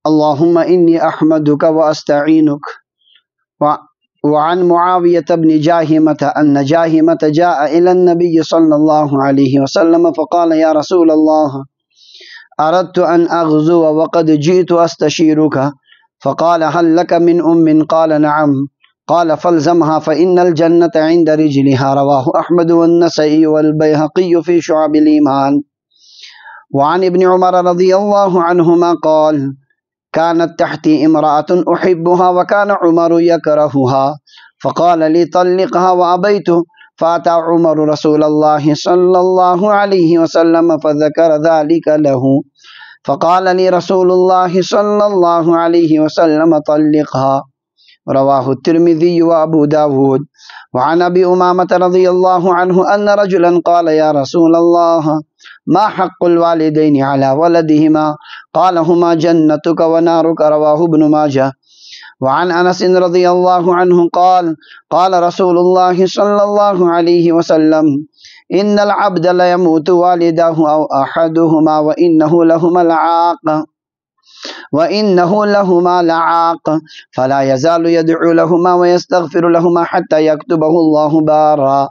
اللهم إني أحمدك وأستعينك. وعن معاوية بن جاهمة أن جاهمة جاء إلى النبي صلى الله عليه وسلم فقال يا رسول الله أردت أن أغزو وقد جئت أستشيرك فقال هل لك من أم؟ قال نعم. قال فالزمها فإن الجنة عند رجلها. رواه أحمد والنسائي والبيهقي في شعب الإيمان. وعن ابن عمر رضي الله عنهما قال كانت تحتي امرأة أحبها وكان عمر يكرهها فقال لي طلقها وأبيت فأتى عمر رسول الله صلى الله عليه وسلم فذكر ذلك له فقال لي رسول الله صلى الله عليه وسلم طلقها. رواه الترمذي وأبو داود. وعن أبي أمامة رضي الله عنه أن رجلا قال يا رسول الله ما حق الوالدين على ولدهما؟ قال هما جنتك ونارك. رواه ابن ماجه. وعن أنس رضي الله عنه قال قال رسول الله صلى الله عليه وسلم إن العبد ليموت والداه أو أحدهما وإنه لهما لعاق فلا يزال يدعو لهما ويستغفر لهما حتى يكتبه الله بارا.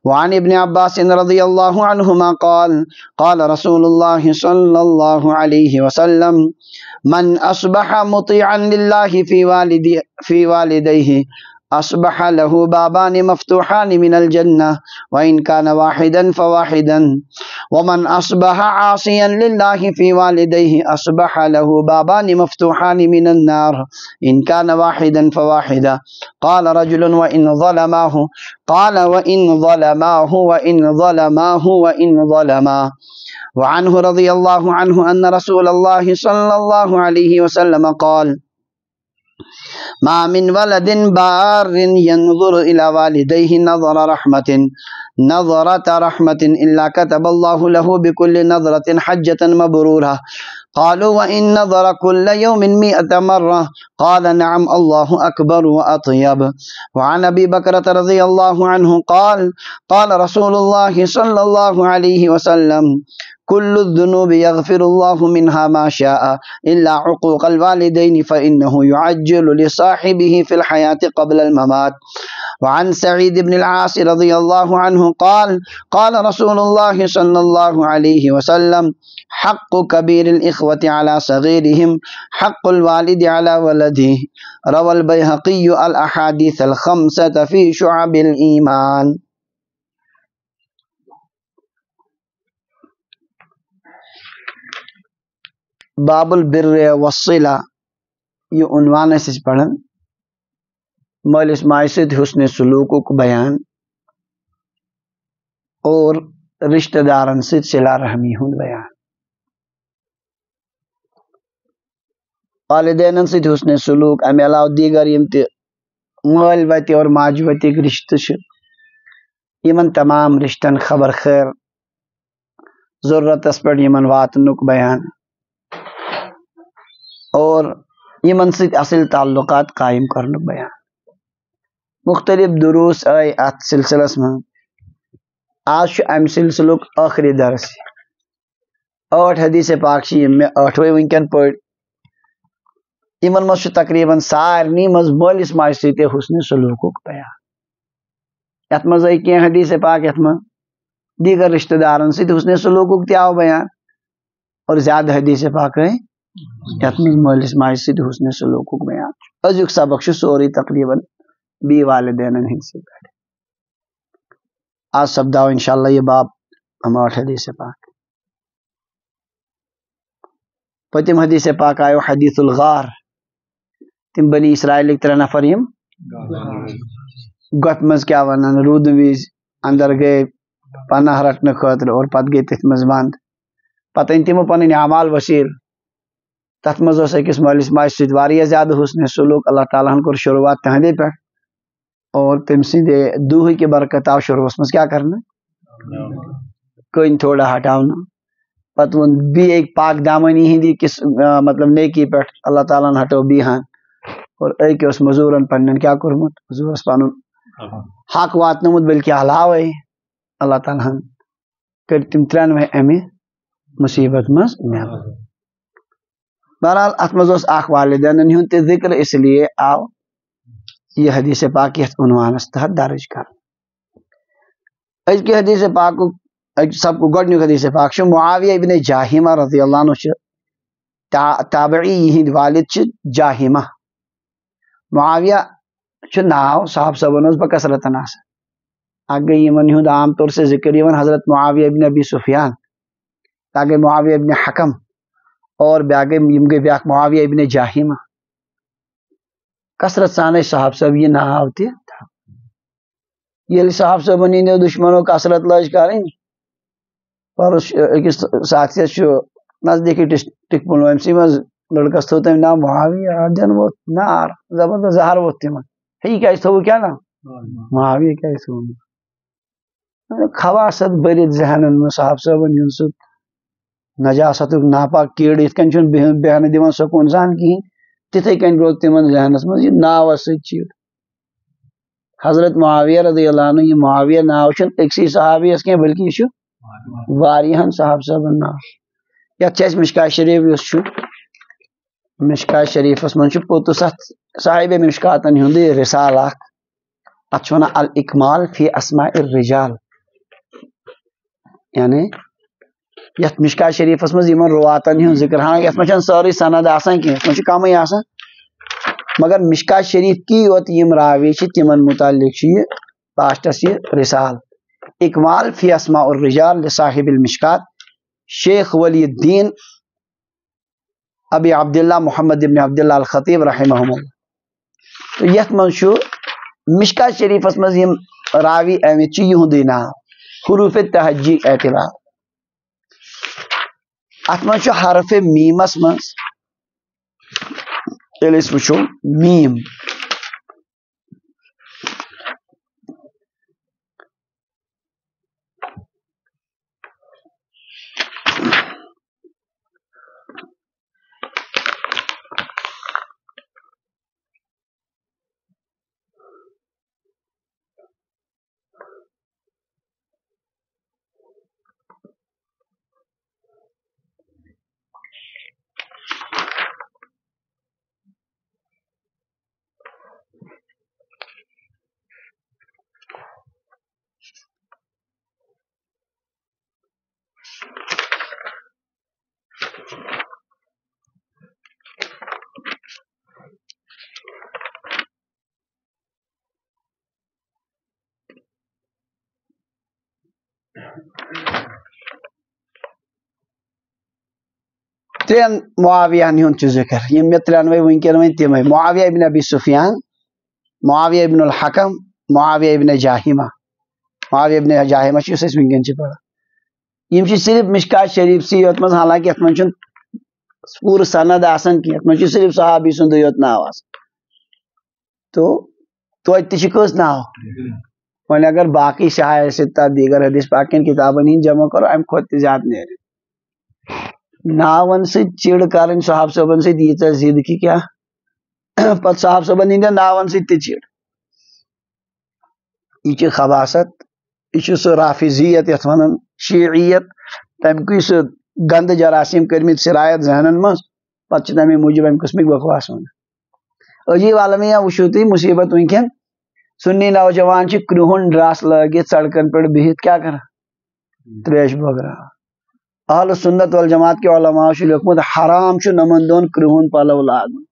وعن ابن عباس رضي الله عنهما قال قال رسول الله صلى الله عليه وسلم من أصبح مطيعا لله في والديه أصبح له بابان مفتوحان من الجنة وإن كان واحدا فواحدا ومن أصبح عاصيا لله في والديه أصبح له بابان مفتوحان من النار إن كان واحدا فواحدا. قال رجل وإن ظلماه؟ قال وإن ظلماه. وعنه رضي الله عنه أن رسول الله صلى الله عليه وسلم قال ما من ولد بار ينظر إلى والديه نظرة رحمة إلا كتب الله له بكل نظرة حجة مبرورة. قالوا وإن نظر كل يوم 100 مرة؟ قال نعم الله أكبر وأطيب. وعن أبي بكرة رضي الله عنه قال قال رسول الله صلى الله عليه وسلم كل الذنوب يغفر الله منها ما شاء إلا عقوق الوالدين فإنه يعجل لصاحبه في الحياة قبل الممات. وعن سعيد بن العاص رضي الله عنه قال قال رسول الله صلى الله عليه وسلم حق كبير الإخوة على صغيرهم حق الوالد على ولده. روى البيهقي الأحاديث الخمسة في شعب الإيمان. باب البر والصلہ یہ عنوان سے پڑھن مالس ماجد حسن سلوک کو بیان اور رشتہ دارن سے صلہ رحمی ہند بیان. والدین سے حسن سلوک امہ علاوہ دیگر یم تہ مال وتی اور ماج وتی رشتہ یمن تمام رشتن خبر خیر ضرورت پہ یمن واتنک بیان اور یمن سۭتۍ اصل تعلقات قائم کرنُک بیان. مختلف دروس آئی ات سلسلس من. آج امہ سلسلک آخری درس 8 حدیث پاک میں 8ویں ونکن پڑ یمن مز تقریباً سارنی مز مالس ماج سۭتۍ حسن سلوکُک بیان. یت مز آئی کینٛہہ حدیث پاک یت من دیگر رشتہ دارن سۭتۍ حسن سلوکُک تہِ آو بیان اور زیادہ حدیث پاک آئی یت مز مالس ماج سۭتۍ حسن سلوکُک بیان. أزیُک سبق چھُ سورُے تقریباً بی والدینن ہندسے پہ. آج سپداو انشاءاللہ یہ باب ہم 8 حدیث پاک. پتم حدیث پاک آیو حدیث الغار تم بنی اسرائیل 3 نفر یم گت مز کیا ونان رود ویز اندر گئے پناہ رٹنے خاطر اور پتہ گئی تتھ مز بند. پتہ ان تمو پن اعمال وسیل تت مز أکس مالس ماج سۭتۍ واریاہ زیادہ حسن سلوک. اللہ تعالیٰ ہن کوٚر شروعات تہندے پہ اور تم سندے دوہ کی برکت آو شروع مز کیا کرنا کن تھوڑا ہٹاؤنا. پتہ ون بی ایک پاک دامنی ہندی کس مطلب نیکی پہ اللہ تعالیٰ ہٹو بی ہن اور ایک اس مزورن پنن کیا کورمت مزورس پن حق واتنمت بلکہ علاوہ اللہ تعالیٰ ہن کر تم 93 امہ مصیبت مز نیبر. بہرحال ات مز اخ والدین ہند تہ ذکر، اس لیے آو یہ حدیث پاک یتھ عنوانس تحت درج کر. أزکہِ حدیث پاک سب کو گۄڈنیُک حدیث پاک چھُ معاویہ ابن جاہمہ رضی اللہ عنہ چھُ تابعی، یہند والد چھِ جاہمہ. معاویہ چھُ ناو صاحب صٲبن اوس بکثرتن آسان. اکھ گٔے یِمن ہُنٛد عام طور سے ذکر یِوان حضرت معاویہ ابن ابی سفیان، بیٛاکھ گٔے معاویہ ابن حکم، اور یِم گٔے بیٛاکھ معاویہ ابن جاہمہ. کثرت سان ٲسۍ صاحب صٲب یہِ ناو تہِ. ییٚلہِ صاحب صٲبن ہٕنٛدیو دُشمنو کثرت لٲج کرٕنۍ، پرُس أکِس ساتھیس چھُ نزدیٖکی ڈسٹرک پُلوٲمسٕے منٛز لڑکس تھوٚو تٔمۍ ناو معاویہ، دِنہٕ ووت نار زبردست زہر ووٚتھ تِمن. ہے یہِ کیٛازِ تھوٚوُ کیٛاہ ناو معاویہ کیٛازِ تھوٚوُن؟ خواست بٔرِتھ ذہنن منٛز صاحب صٲبن ہُنٛد سُہ نجاستُک ناپاک کیٖڑ یِتھ کٔنۍ چھُنہٕ بیہنہٕ دِوان سکوٗن سان کِہیٖنۍ، تِتھٕے کٔنۍ روٗد تِمن ذہنس منٛز یہِ ناوس سۭتۍ چیٖڑ. حضرت معاویہ رضی اللہ عنہ، یہ معاویہ ناو چھُنہٕ أکسٕے صحابیَس کینٛہہ بلکہ یہ چھُ واریاہن صاحب صٲبن ناو. یتھ چھِ اَسہِ مشکات شریف یُس چھُ، مشکات شریفس منٛز چھُ پوٚتُس اتھ صاحب مشکاتن ہُنٛدٕے رسال اکھ، اتھ چھُ ونان الاکمال فی اسماء الرجال. یعنی یتھ مشکات شریفس منٛز یِمن رواتن ہُنٛد ذکر، ہاں یتھ منٛز چھنہٕ سٲرٕے سند آسان کینٛہہ، یتھ منٛز چھُ کمٕے آسان، مگر مشکات شریف کی یوت یم راوی چھِ تمن متعلق چھُ یہ لاسٹس یہ رسال اکمال فی اسماء الرجال لصاحب المشکات شیخ ولی الدین ابی عبداللہ محمد ابن عبداللہ الخطیب رحمہم اللہ. تو یتھ منٛز چھُ مشکات شریفس منٛز یم راوی آمٕتۍ چھِ یِہُنٛدُے ناو حروف تہجی اعتبار. اتھ منٛز چھُ حرف میٖمس منٛز، ییٚلہِ أسۍ وٕچھو میٖم، ترٛٮ۪ن معاویہن ہُنٛد چھُ ذکر، یِم مےٚ ترٛٮ۪نوَے وٕنکٮ۪ن وۄنۍ تِمے: معاویہ ابن ابی سفیان، معاویہ ابن الحکم، معاویہ ابن جاہمہ. معاویہ ابن جاہمہ چھُ یُس أسۍ وٕنکٮ۪ن چھِ پران. یِم چھِ صرف مشکات شریف سٕے یوت منٛز، حالانکہ یتھ منٛز چھُنہٕ پوٗرٕ سند آسان کینٛہہ، یتھ منٛز چھُ صرف صحابی سُنٛدُے یوت ناو آسان. تو توتہِ تہِ چھِ کٔژ ناو؟ وۄنۍ اگر باقٕے شایع سِتہ دیگر حدیث پاک کٮ۪ن کتابن ہِنٛدۍ جمع کرو امہِ کھۄتہٕ تہِ زیادٕ نیرِ. ناون سۭتۍ چِڑ کرٕنۍ صحاب صٲبن سۭتۍ ییٖژاہ ضد کہِ کیٛاہ، پتہٕ صحاب صٲبن ہٕنٛدٮ۪ن ناون سۭتۍ تہِ چِڑ. یہِ چھِ خباست، یہِ چھُ سُہ رافضیت یتھ ونان شیعیت، تمیُکُے سُہ گندٕ جراثیٖم کٔرمٕتۍ سرایت ذہنن منٛز، پتہٕ چھِ تمے موٗجوٗب امہِ قٕسمٕکۍ بکواس ونان. عجیب عالمیہ وٕچھو تُہۍ مُصیبت وٕنکٮ۪ن، سُنی نوجوان چھِ کرٛہُن ڈرس لٲگِتھ سڑکن پٮ۪ٹھ بِہِتھ کیٛاہ کران؟ تریش بٲگراوان. اہل سنت والجماعت کے علماء چھُ لیوکھمُت حرام چھُ نمن دۄہن کرٛہُن پلو لاگُن.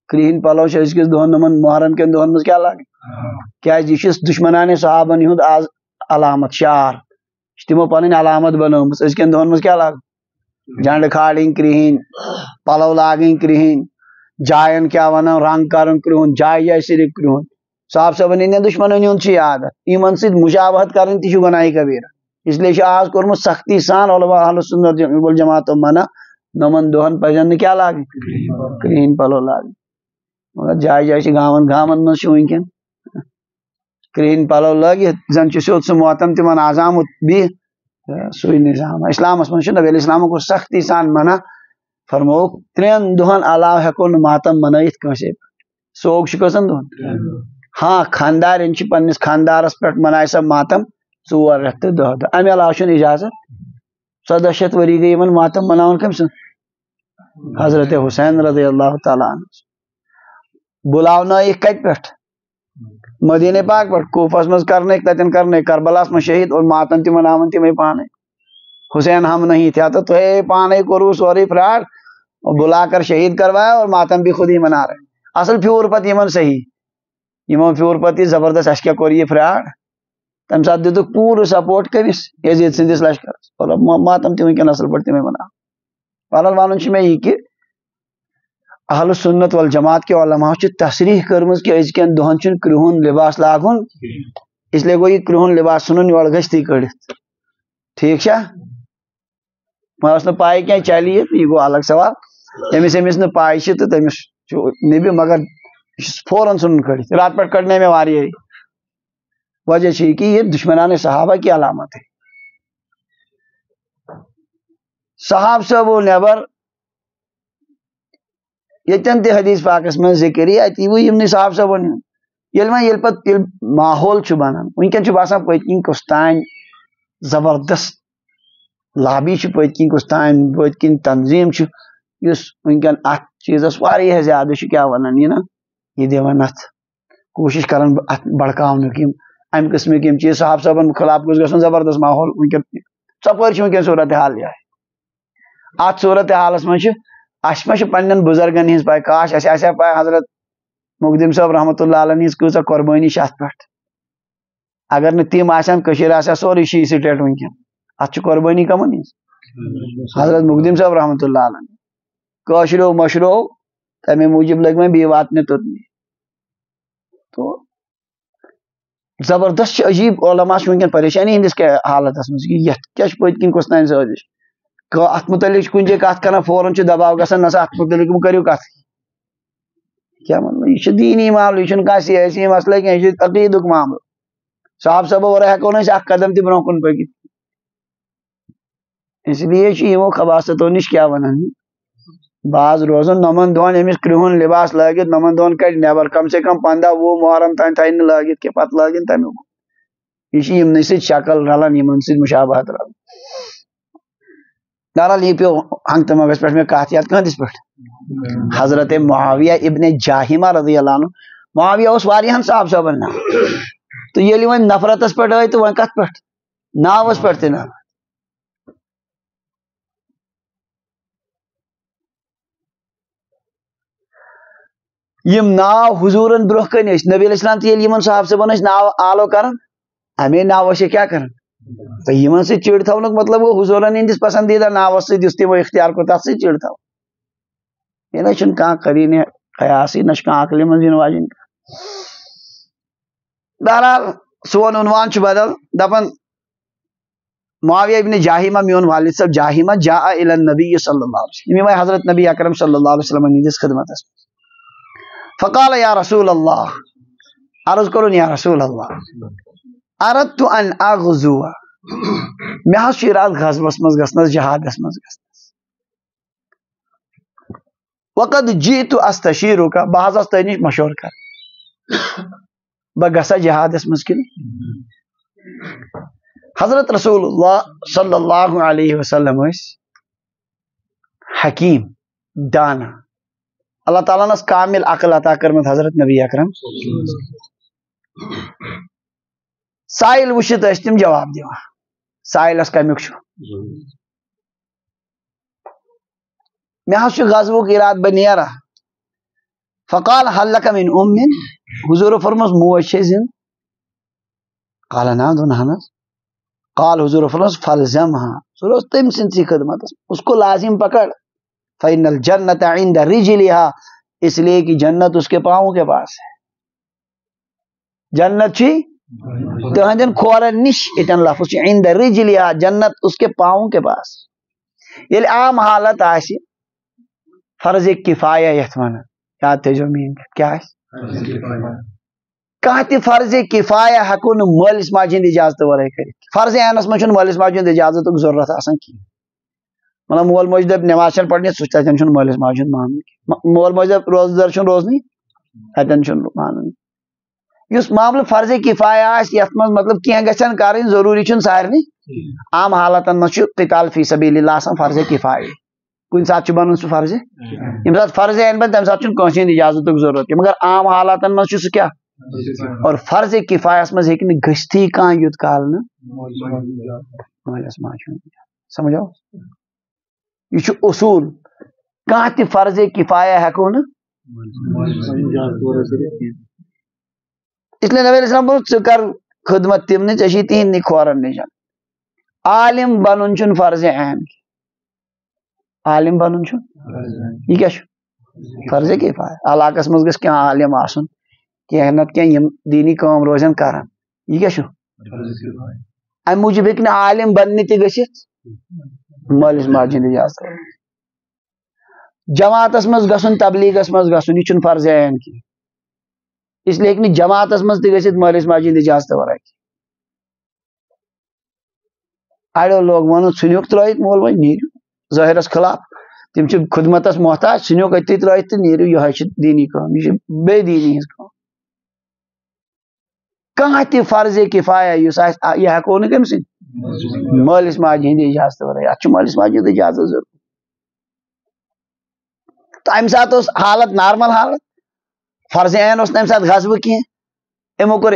کرٛہِنۍ پلو چھِ أزکِس دۄہن نمن محرم کٮ۪ن دۄہن منٛز کیٛاہ لاگٕنۍ؟ کیٛازِ یہِ چھُ دُشمنانِ صحابن ہُنٛد آز علامت شعار، یہِ چھِ تِمو پنٕنۍ علامت بنٲومٕژ. أزکٮ۪ن دۄہن منٛز کیٛاہ لاگُن؟ جنڈٕ کھالٕنۍ کرٛہِنۍ، پلو لاگٕنۍ کرٛہِنۍ، جاین کیٛاہ ونان رنگ کرُن کرٛہُن، جایہِ جایہِ صرف کرٛہُن. صاحب صٲبن ہٕنٛدٮ۪ن دُشمنن ہُنٛد چھُ یہِ عادت. یِمن سۭتۍ مُشابہت کرٕنۍ تہِ چھُ گۄناہہِ کبیٖرہ، اس لیے چھُ آز کوٚرمُت سختی سان علماء اہل سنت والجماعتو منع، نمن دۄہن پزن نہٕ کیٛاہ لاگٕنۍ؟ کرٛہِنۍ پلو لاگٕنۍ. مگر جایہِ جایہِ چھِ گامن منٛز چھُ وٕنکٮ۪ن کرٛہِنۍ پلو لٲگِتھ زن چھُ سیوٚد سُہ محتم تِمن آزامُت بِہِتھ. سُے نظام اسلامس منٛز چھُ نبی علیہ السلامن کوٚر سختی سان منع، فرمووُکھ 3 دۄہن علاوٕ ہٮ۪کو نہٕ ماتم منٲیِتھ کٲنٛسے پٮ۪ٹھ. سوگ چھُ کٔژن دۄہن؟ ہاں خاندارٮ۪ن چھِ پننِس خاندارس پٮ۪ٹھ منایہِ سۄ ماتم 4 رٮ۪تھ تہٕ 10 دۄہ. امہِ علاوٕ چھُنہٕ اجازت. 1400 ؤری گٔے یِمن ماتم مناوان کٔمۍ سُنٛد؟ حضرت حسین رضی اللہ تعالیٰ عنہ بلاونا کت پہ مدینہ پاک پہ کوفس مز کرنے تتن کرنے کربلاس میں شہید اور ماتن تم مناون تمے پانے حسین ہم نہیں تھا تو پانے کرو سوری فراڈ بلا کر شہید کروایا اور ماتم بھی خود ہی منا رہے اصل پھیور پتہ یمن صحیح یمن پھیور پتہ زبردست اس کیا کور یہ فراڈ تم سات دتک پور سپورٹ کمس یزید سندس لشکرس ماتم تم ونکن اصل پہ تمے منا بہرحال ون میں یہ کہ اہل سنت والجماعت کے علماء تصریح کرمز کہ ازکین دہن چھ کرہن لباس لاگن اس لیے گو یہ کرہن لباس سنن یور گشتی کڑت ٹھیک چھا مس پائی کی چلی یہ گو الگ سوال یمس نا پائی تو تمس نبی مگر فوراً سنن کڑت رات پہ کڑنے میں واریاہ وجہ کہ یہ دشمنان صحابہ کی علامت ہے صحاب صاحب نبر یتن تہ حدیث پاکس من ذکر یہ وہ صحاب صاحب یل پتہ ماحول بنان ونکن باسان پتکن کستان زبردست لابی پتکن کستان پتکن تنظیم اس ونکن ات چیزس واریاہ زیادہ کیا ونان یہ نا یہ دان ات کوشش کران بڑکاونک ام قسمک چیز صحاب صاحبن خلاف گوس گژھن زبردست ماحول ونکن ژپٲرۍ ونکن صورت حال یہ ات صورت حالس من اس میں پنن بزرگن ہز پائی کاش اسے پائی حضرت مقدم صاحب رحمۃ اللہ علیہ کۭژاہ قربانی ات پہ اگر نہ تم آسان آسیا سورے شی سٹیٹ ونکن ات قربانی کمن ہز حضرت مقدم صاحب رحمۃ اللہ علیہ کاشرو مشرو تمے موجب لگ میں بی واتنے توتنی تو زبردست عجیب علماء ونکن پریشانی ہندس حالت مز یہ کیا پتکن کستان سازش ات متعلق کن جائے کت کر فوراً دباؤ گھان نسا ات متعلق کرو کت کیا مطلب یہ دینی معاملہ یہ سیاسی مسئلہ کی یہ عقیدک معاملہ صاحب صاحب ورائے ہیکو نا اخ قدم تہ برو کن پکت اس لیے یمو خباستو نش کیا ونان باز روزن نمن دہن امس کرہن لباس لگت نمن دہن کڑ نبر کم سے کم 15-20 محرم تان تھین لگت کہ پتہ لاگن تمیک یہ یمن ست شکل رلان یمن ست مشابہت رلان بہرحال یہ پیو ہنگ تمغس پہ میں کت یاد کہندس پہ حضرت معاویہ ابن جاہمہ رضی اللہ عنہ معاویہ اس واریہن صاحب صاحبن نا تو یلی ون نفرتس پہ آئی تو ون کت پہ ناوس پہ تہ نا یم ناو حضورن برہ کن نبی علیہ السلام تیل یمن صاحب صاحبن ناو آلو کرن ہمیں ناو سے کیا کرن تو یمن سے چڑ تھونک مطلب وہ حضورن ہندس پسندیدہ ناو سے تمو اختیار کو تر سے چڑ تھو یہ نا چھ کھانا قرین قیاسی نہ کھانا عقل من ین واجن بہرحال سون عنوان بدل دپن معاویہ ابن جاہمہ میون والد صاحب جاہمہ جاء الی النبی صلی اللہ علیہ وسلم یہ حضرت نبی اکرم صلی اللہ علیہ وسلم ہندس خدمت فقال یا رسول اللہ عرض کرن یا رسول اللہ اردت ان اغزو میں اراد غزوس مز گھنس جہادس مز گھنس وقد جئت استشیرک بہذا تہ مشور کر بہ گھسا جہادس مز کن حضرت رسول اللہ صلی اللہ علیہ وسلم حکیم دانا اللہ تعالیٰ نس کامل عقل عطا کرمت حضرت نبی اکرم سائل وشت تم جواب دیوان سائلس کمیک میں غزوک اراد بہ نیرا فقال هل لك من ام حضور فرمس موج زند قال نعم دون حنس قال حضور فرمس فلزمها حضور تم سنسی خدمت اس کو لازم پکڑ فإن الجنت عند رجلها اس لیے کہ جنت اس کے پاؤں کے پاس ہے جنت چی تہندن کھورن نش اتن لفظ عند رجلها جنت اس کے پاؤں کے پاس یل عام حالت آسی فرض کفایہ یت ون یاد تھو مین کیا کانہ فرض کفایہ ہیکو نا مالس ماجہ ہند اجازت ورائے کرت فرض عینس من مالس ماجہ ہند اجازت ضرورت آسان کی مطلب مول موج دپ نماز چھ پڑھنی سہ تتن مالس ماجہ ہند مان مول موج دپ روزدار چھ روزنی تتن مان اس معاملہ فرض کفایہ آس یت من مطلب کی گھن کریں ضروری چھ سارے عام حالاتن من قتال فی سبیل اللہ آسان فرض کفایہ کن سات بن سہ فرض یم سات فرض عین بن تمہ سات کنس ہند اجازت ضرورت مگر عام حالات مز سہ کیا اور فرض کفایس مز ہیکہ نہ گژھتھی کانٛہہ یوت کال مالس ماجہ سمجھو یہ اصول کانٛہہ تہ فرض کفایہ ہیکو نہ اس لیے نبی علیہ السلام بول ژٕ کر خدمت تمن ژے تہندی کھورن نش عالم بنن چھ فرض عین عالم بنن چھ یہ کیا فرض کفایہ علاقس مز گژھِ کینٛہہ عالم آسن کینٛہہ نتہٕ کینٛہہ یم دینی کٲم روزن کران یہ کیا امہ موجوب ہیکہ نہٕ عالم بننہ تہ گژھِتھ مٲلِس ماجہِ ہٕنٛدِ اجازت جماعتس مز گژھُن تبلیغس مز گژھُن یہ چھُنہٕ فرض عین کینٛہہ اس لیے ہیکہ نہٕ جماعتس مز تہ گژھِتھ مٲلِس ماجہِ ہٕنٛدِ اجازت ورٲے اڑیو لوگ ون ژھٕنِوُکھ ترٲیِتھ مول موج نیٖرِو ظٲہرس خلاف تم چھ خدمتس محتاج ژھٕنِوُکھ أتی ترٲیِتھ تہٕ نیٖرِو یہے چھِ دینی کٲم یہ چھِ بے دینی ہٕنٛز کٲم کانٛہہ تہ فرض کفایہ یُس آسہِ یہ ہیکو نہٕ کٔمۍ سٕنٛدِ مٲلِس ماجہِ ہٕنٛدِ اجازت ورٲے اتھ چھُ مٲلِس ماجہِ ہٕنٛز اجازت ضروٗرت تو امہ سات اوس حالت نارمل حالت فرض عین اوس نہٕ امہ سات غصبہٕ کینٛہہ یمو کوٚر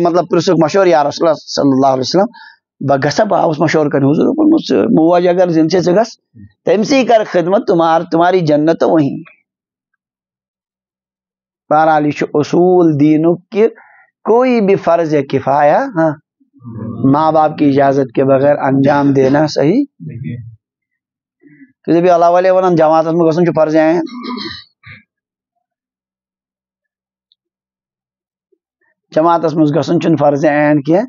مطلب پرژھُکھ مشور یا رسول اللہ صلی اللہ علیہ وسلم بہ گژھا بہ آوُس مشور کرنے حضور کوٚرمُت موج اگر زندہ ژٕ گژھ تٔمۍ سے کر خدمت تمہاری جنت تو وہیں بہرحال یہ اصول دینک کہ کوئی بھی فرض کفایہ ماں باپ کی اجازت کے بغیر انجام دینا صحیح تو جب اللہ والے ونان جماعت میں گژھُن چھُ فرض عین جماعتس مز گژھُن چھُنہٕ فرض عین کینٛہہ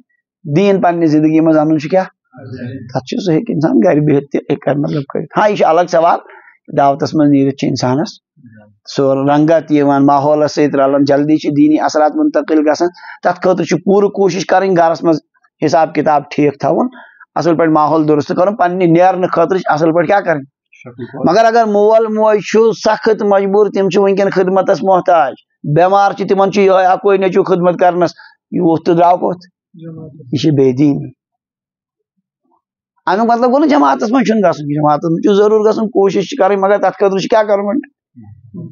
دین پننہِ زندگی مز انُن چھُ کیٛاہ تتھ چھُ سُہ ہیٚکہِ انسان گرِ بِہِتھ تہِ مطلب کٔرِتھ ہاں یہ چھُ الگ سوال دعوتس مز نیٖرِتھ چھُ انسانس سُہ رنگت یِوان ماحولس سۭتۍ رلان جلدی چھِ دینی اثرات منتقل گژھان تتھ خٲطرٕ چھُ پوٗرٕ کوٗشش کرٕنۍ گرس مز حساب کتاب ٹھیٖک تھاوُن اصل پٲٹھۍ ماحول درست کرُن پننہِ نیرنہٕ خٲطرٕ چھِ اصل پٲٹھۍ کیٛاہ کرٕنۍ مگر اگر مول موج چھُ سخت مجبور تم چھِ ونکیٚن خدمتس محتاج بیمار چھِ تمن چھُ یہے اکوے نیٚچوٗ خدمت کرنس یہ ووٚتھ تہٕ درٛاو کوٚت یہ چھِ بے دینی امیُک مطلب گوٚو نہٕ جماعتس منٛز چھُنہٕ گژھُن جماعتس منٛز چھُ ضروٗر گژھُن کوٗشش چھِ کرٕنۍ مگر تتھ خٲطرٕ چھُ کیٛاہ کرُن گۄڈٕ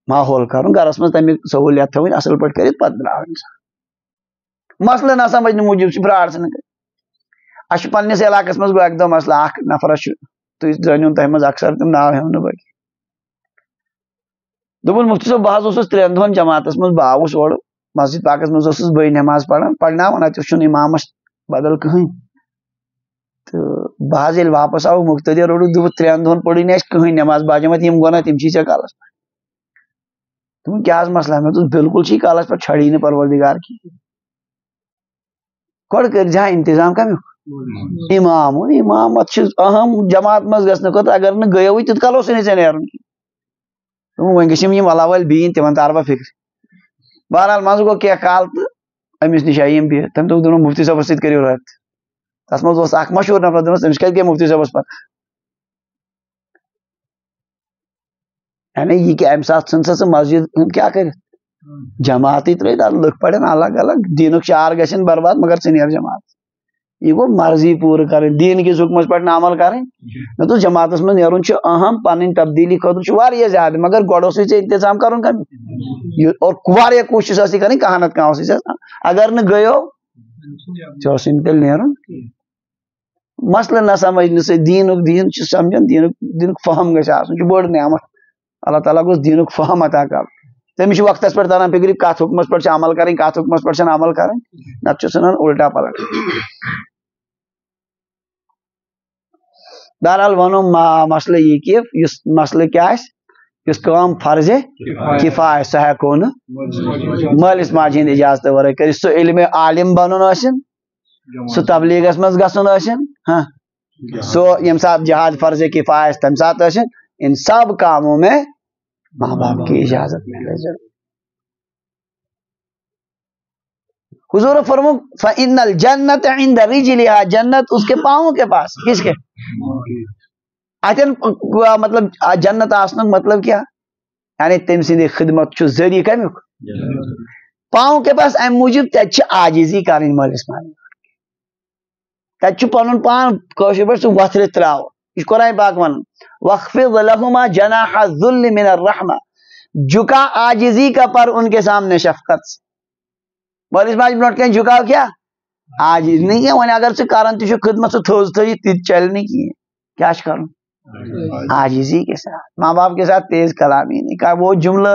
ماحول کرُن گرس منٛز تمیُک سہوٗلیت تھاوٕنۍ اصل پٲٹھۍ کٔرِتھ پتہٕ درٛاو انسان مسلہٕ نہ سمجھنہٕ موٗجوٗب چھِ فراڈ ژھٕنان کٔرِتھ اسہِ چھُ پننِس علاقس منٛز گوٚو اکہِ دۄہ مسلہٕ اکھ نفرس چھُ تُہۍ زٲنِوُن تۄہہِ منٛز اکثر تِم ناو ہٮ۪مہٕ نہٕ بہٕ دوٚپُن مفتی صٲب بہٕ حظ اوسُس 3 دۄہن جماعتس منٛز بہٕ آوُس اورٕ مسجد پاکس منٛز اوسُس بٕے نٮ۪ماز پرناوان اتہِ چھُنہٕ امامس بدل کٕہٕنۍ تہٕ بہٕ حظ ییٚلہِ واپس آوُس مُقتدِر روٚٹُکھ دوٚپُکھ 3 دۄہن پٔرٕے نہٕ اَسہِ کٕہٕنۍ نٮ۪ماز بہٕ جماعت یِم گۄناہ تِم چھی ژےٚ کالس پٮ۪ٹھ دوٚپُن کیٛاہ حظ مسلہٕ مےٚ دوٚپُس بالکل چھی کالس پٮ۪ٹھ چھڑی نہٕ پروردگار کِہیٖنۍ گۄڈٕ کٔرۍزِہا انتظام کمیُک امامت چھِ اہم جماعت منٛز گژھنہٕ خٲطرٕ اگر نہٕ گٔیوٕے تیٖت کال اوسُے نہٕ ژےٚ نیرُن کینٛہہ دوٚپُن وۄنۍ گٔژھِم یِم اللہ وٲلۍ بِہِنۍ تِمن تارٕ بہٕ فِکرِ بہرحال منٛزٕ گوٚو کینٛہہ کال تہٕ أمِس نِش آیہِ یِم بِہِتھ تٔمۍ دوٚپ مفتی صٲبس سۭتۍ کٔرِو رٲبطہٕ تتھ منٛز اوس اکھ مشہوٗر نفر دوٚپنس تٔمِس کتہِ گٔے مفتی صٲبس پتہ یعنی یہ کہ امہِ ساتہٕ ژھٕن سا ژٕ مسجد ہُنٛد کیٛاہ کٔرِتھ جماعتٕے ترٲیِتھ لُکھ پرن الگ الگ دیٖنُک شعار گژھن برباد مگر ژٕ نیر جماعت یہ گوٚو مرضی پوٗرٕ کرٕنۍ دیٖن کِس حُکمس پٮ۪ٹھ نہٕ عمل کرٕنۍ مےٚ دوٚپ جماعتس منٛز نیرُن چھُ اہم پنٕنۍ تبدیٖلی خٲطرٕ چھُ واریاہ زیادٕ مگر گۄڈٕ اوسُے ژےٚ انتظام کرُن کمیُک اور واریاہ کوٗشش ٲسٕے کرٕنۍ کانٛہہ نتہٕ کانٛہہ اوسُے ژےٚ اگر نہٕ گٔیو ژےٚ اوسُے نہٕ تیٚلہِ نیرُن مسلہٕ نہ سمجھنہٕ سۭتۍ دیٖن چھُ سمجھان دیٖنُک فہم گژھِ آسُن یہِ چھُ بٔڑ نعمت اللہ تعالیٰ گوٚژھ دیٖنُک فہم عطا کرُن تٔمِس چھُ وقتس پٮ۪ٹھ تران فِکرِ کتھ حُکمس پٮ۪ٹھ چھِ عمل کرٕنۍ کتھ حُکمس پٮ۪ٹھ چھنہٕ عمل کرٕنۍ نتہٕ چھُ ژھٕنان الٹا پلٹ بہرحال ونو مسلہٕ یہِ کہِ یُس مسلہٕ کیٛاہ آسہِ یُس کٲم فرضِ کِفایہ سۄ ہٮ۪کو نہٕ مٲلِس ماجہِ ہِنٛدِ اجازتہٕ ورٲے کٔرِتھ سُہ علمِ عالم بنُن ٲسِن سُہ تبلیغس منٛز گژھُن ٲسِن سُہ ییٚمہِ ساتہٕ جہاد فرض کفایہ آسہِ تمہِ ساتہٕ ٲسِن ان سب کاموں میں ماں باپ کی اجازت ملے ضرور حضور فرمو فإن الجنت عند رجلها جنت اس کے پاؤں کے پاس کس کے اتن مطلب جنت آسنُک مطلب کیا یعنی تم سٕنٛدِ خدمت چھُ ذریعہ کمیُک پاؤں کے پاس امہِ موٗجوٗب تتہِ چھِ عاجزی کرٕنۍ مٲلِس ماجہِ تتہِ چھُ پنُن پان کٲشِر پٲٹھۍ سُہ وۄتھرِتھ تراوُن یہ قرآن پاک ون وَخْفِضْ لَهُمَا جَنَاحَ الذُّلِّ مِنَ الرَّحْمَةِ جھکا عاجزی کا پر ان کے سامنے شفقت سے مالس ماج برونٹ کن جھکاو کیا عاجز نہیں ہے وۄنۍ اگر ژٕ کران تہِ چھُ خدمت ژٕ تھوٚز تھٲیِتھ تہِ چلہِ نہٕ کینٛہہ کیا چھُ کرُن عاجزی کے ساتھ ماں باپ کے ساتھ تیز کلامی نہیں کا وہ جملہ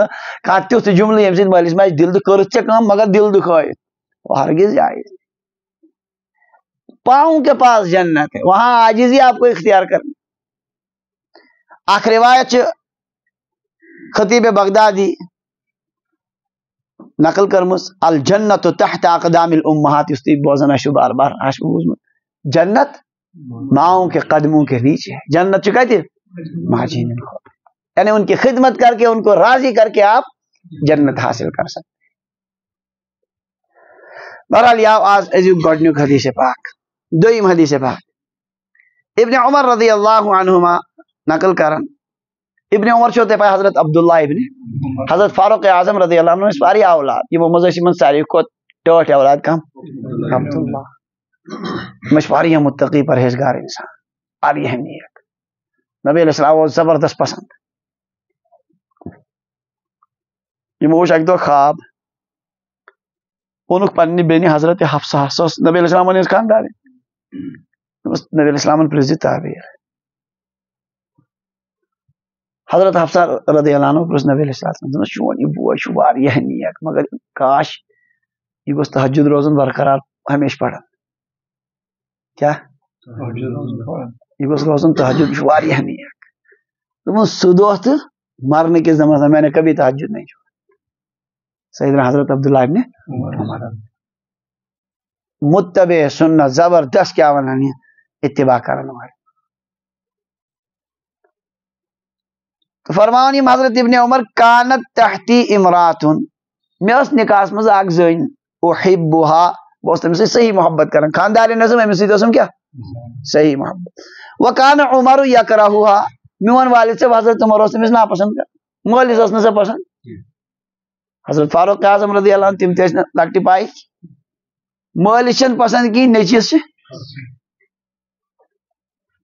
کا تیُتھ جملہ ییٚمہِ سۭتۍ مٲلِس ماجہِ دل کٔرٕتھ ژےٚ کٲم مگر دل دُکھٲیِتھ وہ ہرگز جائز پاؤں کے پاس جنت ہے وہاں عاجزی آپ کو اختیار کرنی اخ روایت خطیب بغدادی نقل کرمس الجنت تحت اقدام الامہات اس بوزن اشو بار بار بوزمت جنت ماؤں کے قدموں کے نیچے ہے جنت چکا تھی ماجین یعنی ان کی خدمت کر کے ان کو راضی کر کے آپ جنت حاصل کر سکتے بہرحال یاو آج ازیو گڈنیک حدیث پاک دویم حدیث پاک ابن عمر رضی اللہ عنہما نقل کرن ابن عمر چھوتے پائے حضرت عبداللہ ابن حضرت فاروق اعظم رضی اللہ عنہ اس پاری اولاد یہ مزشی من ساری کو ٹوٹ اولاد کم عبداللہ مشواری متقی پرہیزگار انسان آلی اہمیت نبی علیہ السلام زبردست پسند یہ موش ایک دو خواب اونک پنی بینی حضرت حفصہ سوس نبی علیہ السلام نے خاندار نبی علیہ السلام پرزی تعبیر حضرت حفصہ رضی اللہ عنہ پرس نبی علیہ السلام شون یہ بوے چھو واریاہ نیک مگر کاش یہ گوس تہجد روزن برقرار ہمیشہ پڑھن کیا یہ گوس روزن تہجد چھو واریاہ نیک تم سدوہ تو مرنے کے زمانے میں نے کبھی تہجد نہیں چھوڑا سیدنا حضرت عبداللہ ابن عمر متبع سنت زبردست کیا ونانی اتباع کرنے والے تو فرماؤنی حضرت ابن عمر کانت تحتی امراتن میں اس نکاس مز اک زن احبها بوس تم سے صحیح محبت کرن خاندار نظم میں سے دوسم کیا صحیح محبت وکان عمر یکرہها میون والد سے حضرت عمر اس میں ناپسند کر مولوی اس نے سے پسند حضرت فاروق اعظم رضی اللہ عنہ تم تیس لکٹی پائی مولوی چھن پسند کی نیچیز سے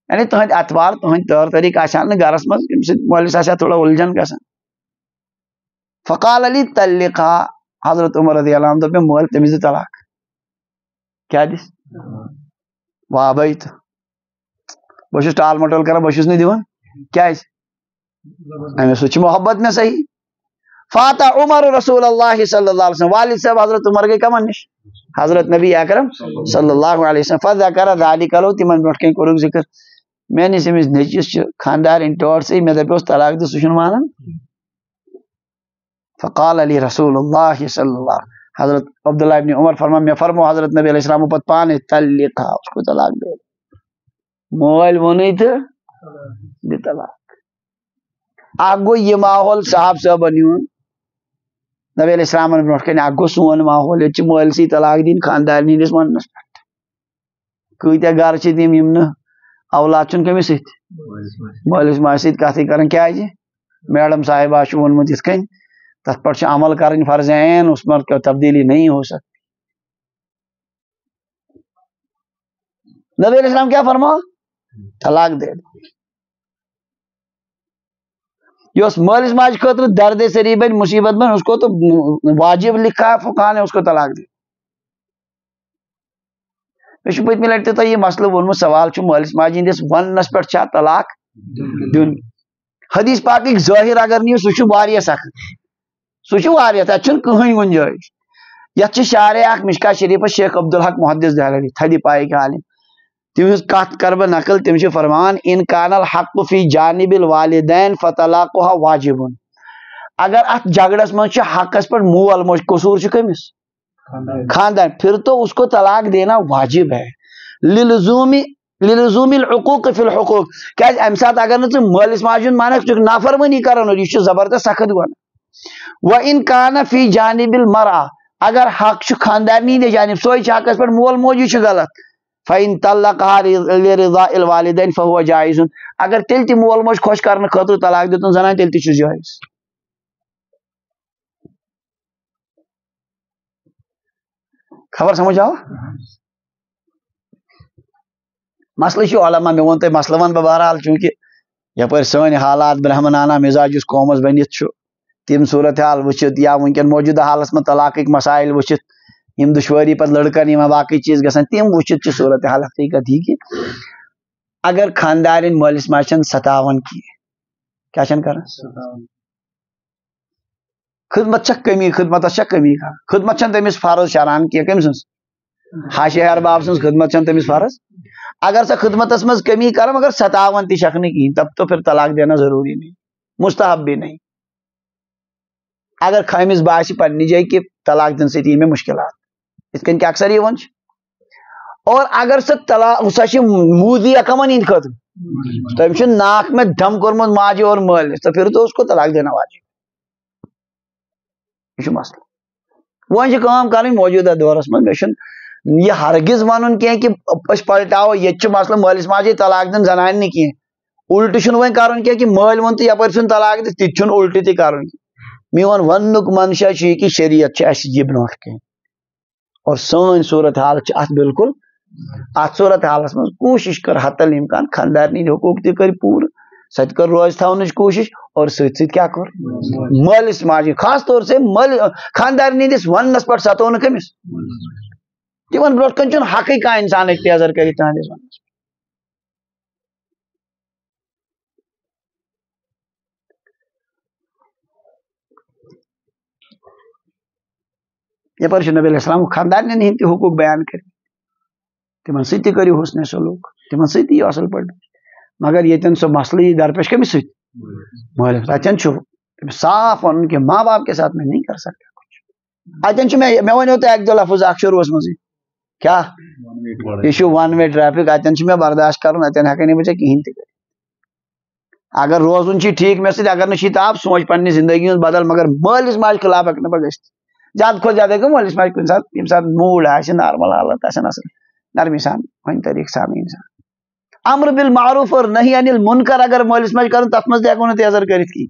یعنی تہند اتوار تہند طور طریقہ آسان گرس مز مولوی آسا تھوڑا الجھن گژھان فقال علی طلقا حضرت عمر رضی اللہ عنہ دوپ مول تمز طلاق کیا دس وابیت بہت ٹال مٹول کران بہت نہیں دیوان کیا سوچ محبت میں صحیح فاتا عمر رسول اللہ صلی اللہ علیہ وسلم والد صاحب حضرت عمر گئی کمن نش حضرت نبی اکرم صلی اللہ علیہ وسلم فذکر ذالک لو تمن برٹ کن کرک ذکر میں نے سمجھ نیچس خاندار ان ٹور سے میں دپوس طلاق دے سوچن مانن فقال علی رسول اللہ صلی اللہ حضرت عبداللہ ابن عمر فرما میں فرمو حضرت نبی علیہ السلام پت پانے طلقا اس کو طلاق دے موبائل وہ نہیں تھا دے طلاق آگو یہ ماحول صاحب صاحب بنیون نبی علیہ السلام نے برٹ کن آگو سون ماحول یہ موبائل سی طلاق دین خاندار نیس ونس پہ کتیا گھر تم یم اولاد چن کمس ست مالس ماج ست کت کران کیا میڈم صاحبہ ونمت یت کن تر پہ عمل کریں فرض عین اس پر تبدیلی نہیں ہو سکتی نبی علیہ السلام کیا فرماؤ طلاق دے یہ مالس ماج خاطر درد سری بن مصیبت بن اس کو تو واجب لکھا ہے فقہاء نے اس کو طلاق دے پتمہ لٹہ تہ یہ مسئلہ وونمت سوال مالس ماجہ ہندس ونس پہ طلاق دن حدیث پاک ظاہر اگر نیو سہ سخت سہ تک کہیں گنجائش یت شارع اخ مشکا شریف شیخ عبدالحق محدث دہلوی تھدی پائے کے عالم تمہز کت کر بہ نقل تم فرمان ان کان الحق فی جانب الوالدین فطلاقها واجب اگر ات جھگڑس مز حقس پر مول موج قصور کمس خاندان پھر تو اس کو طلاق دینا واجب ہے للزوم العقوق فی الحقوق کیا ام سات اگر نہ مالس ماجن مانک نافرمانی کران اور یہ زبردست سخت گونا و ان کان فی جانب المرأة اگر حق خاندانی دے جانب سوئی حقس پر مول موجی غلط فإن طلقها لرضاء الوالدین فهو جائز اگر تیل تی مول موج خوش کرنے خاطر طلاق دیتن زنان تیل تی چھ جائز خبر سمجھ آو مسئلہ علماء مے ون تہ مسئلہ ون بہرحال چونکہ یپر سن حالات برہمنانہ مزاج اس قومس بنت تم صورت حال وچت یا ونکن موجودہ حالس میں طلاق مسائل وچت یم دشواری پتہ لڑکن یا باقی چیز گژھان تم وچت چھ صورت حال حقیقت یہ کہ اگر خاندارن مالس ماجہ ستاون کیا کران خدمت چھ کمی خدمت چھ کمی خدمت چھ تمس فرض شران کی کم سن حاشی ارباب سن خدمت چھ تمس فرض اگر سا خدمتس مز کمی کر مگر ستاون تی شک نہیں کی تب تو پھر طلاق دینا ضروری نہیں مستحب بھی نہیں اگر خامس باسی پنہ جائے کہ طلاق دن سی میں مشکلات اس کن کہ اکثر یہ ون اور اگر سا طلاق سا موذی کمن ہند خاطر تم ناک میں دم کورمت ماجہ اور مالس تو پھر تو اس کو طلاق دینا واجب یہ مسئلہ ون کام کریں موجودہ دورس من یہ ہرگز ون کی پلٹاو یہ مسئلہ مالس ماجہ طلاق دن زنان نہیں کی الٹ ون کرن کی کہ مال ون تو یپر سن طلاق دن تہ الٹ تہ کرن میون ونک منشا یہ کہ شریعت اس یہ برو کن اور سن صورت حال ات بالکل ات صورت حالس من کوشش کر حتی الامکان خاندارن حقوق تہ کر پور ست کر روز تھونچ کوشش اور ست ست کیا کر مالس ماجہ خاص طور سے خاندارن ہندس ونس پہ ستو نا کمس تمن برو کن چھ حق کھانا انسان تیزر کر تہندس ونس یپر نبی علیہ السلام خاندارن ہند حقوق بیان کر تمن ست کرو حسن سلوک تمن ست اصل پہ مگر یتن سو مسئلہ درپیش کمس ست مالک اتن صاف ون کہ ماں باپ کے ساتھ میں نہیں کر سکتا کچھ اتن میں ونو تو ایک دو لفظ اخ شروعس مز کیا یہ ون وے ٹریفک اتن میں برداشت کرن اتن ہیکہ نہیں بچے کہین تہ اگر روزن ٹھیک مے سۭتۍ اگر نہ آپ سوچ پنہ زندگی ہند بدل مگر مالس ماج خلاف ہیکہ نہ گژھِتھ زیادہ کھت زیادہ گو مالس ماج کن سات یم سات موڈ آسہ نارمل حالت آسن اصل نرمی سان ون طریقہ سان انسان امر بالمعروف اور نہی عن المنکر اگر مالس ماج کرن تت مز تہ ہیکو نہ تیزر کرتھ کی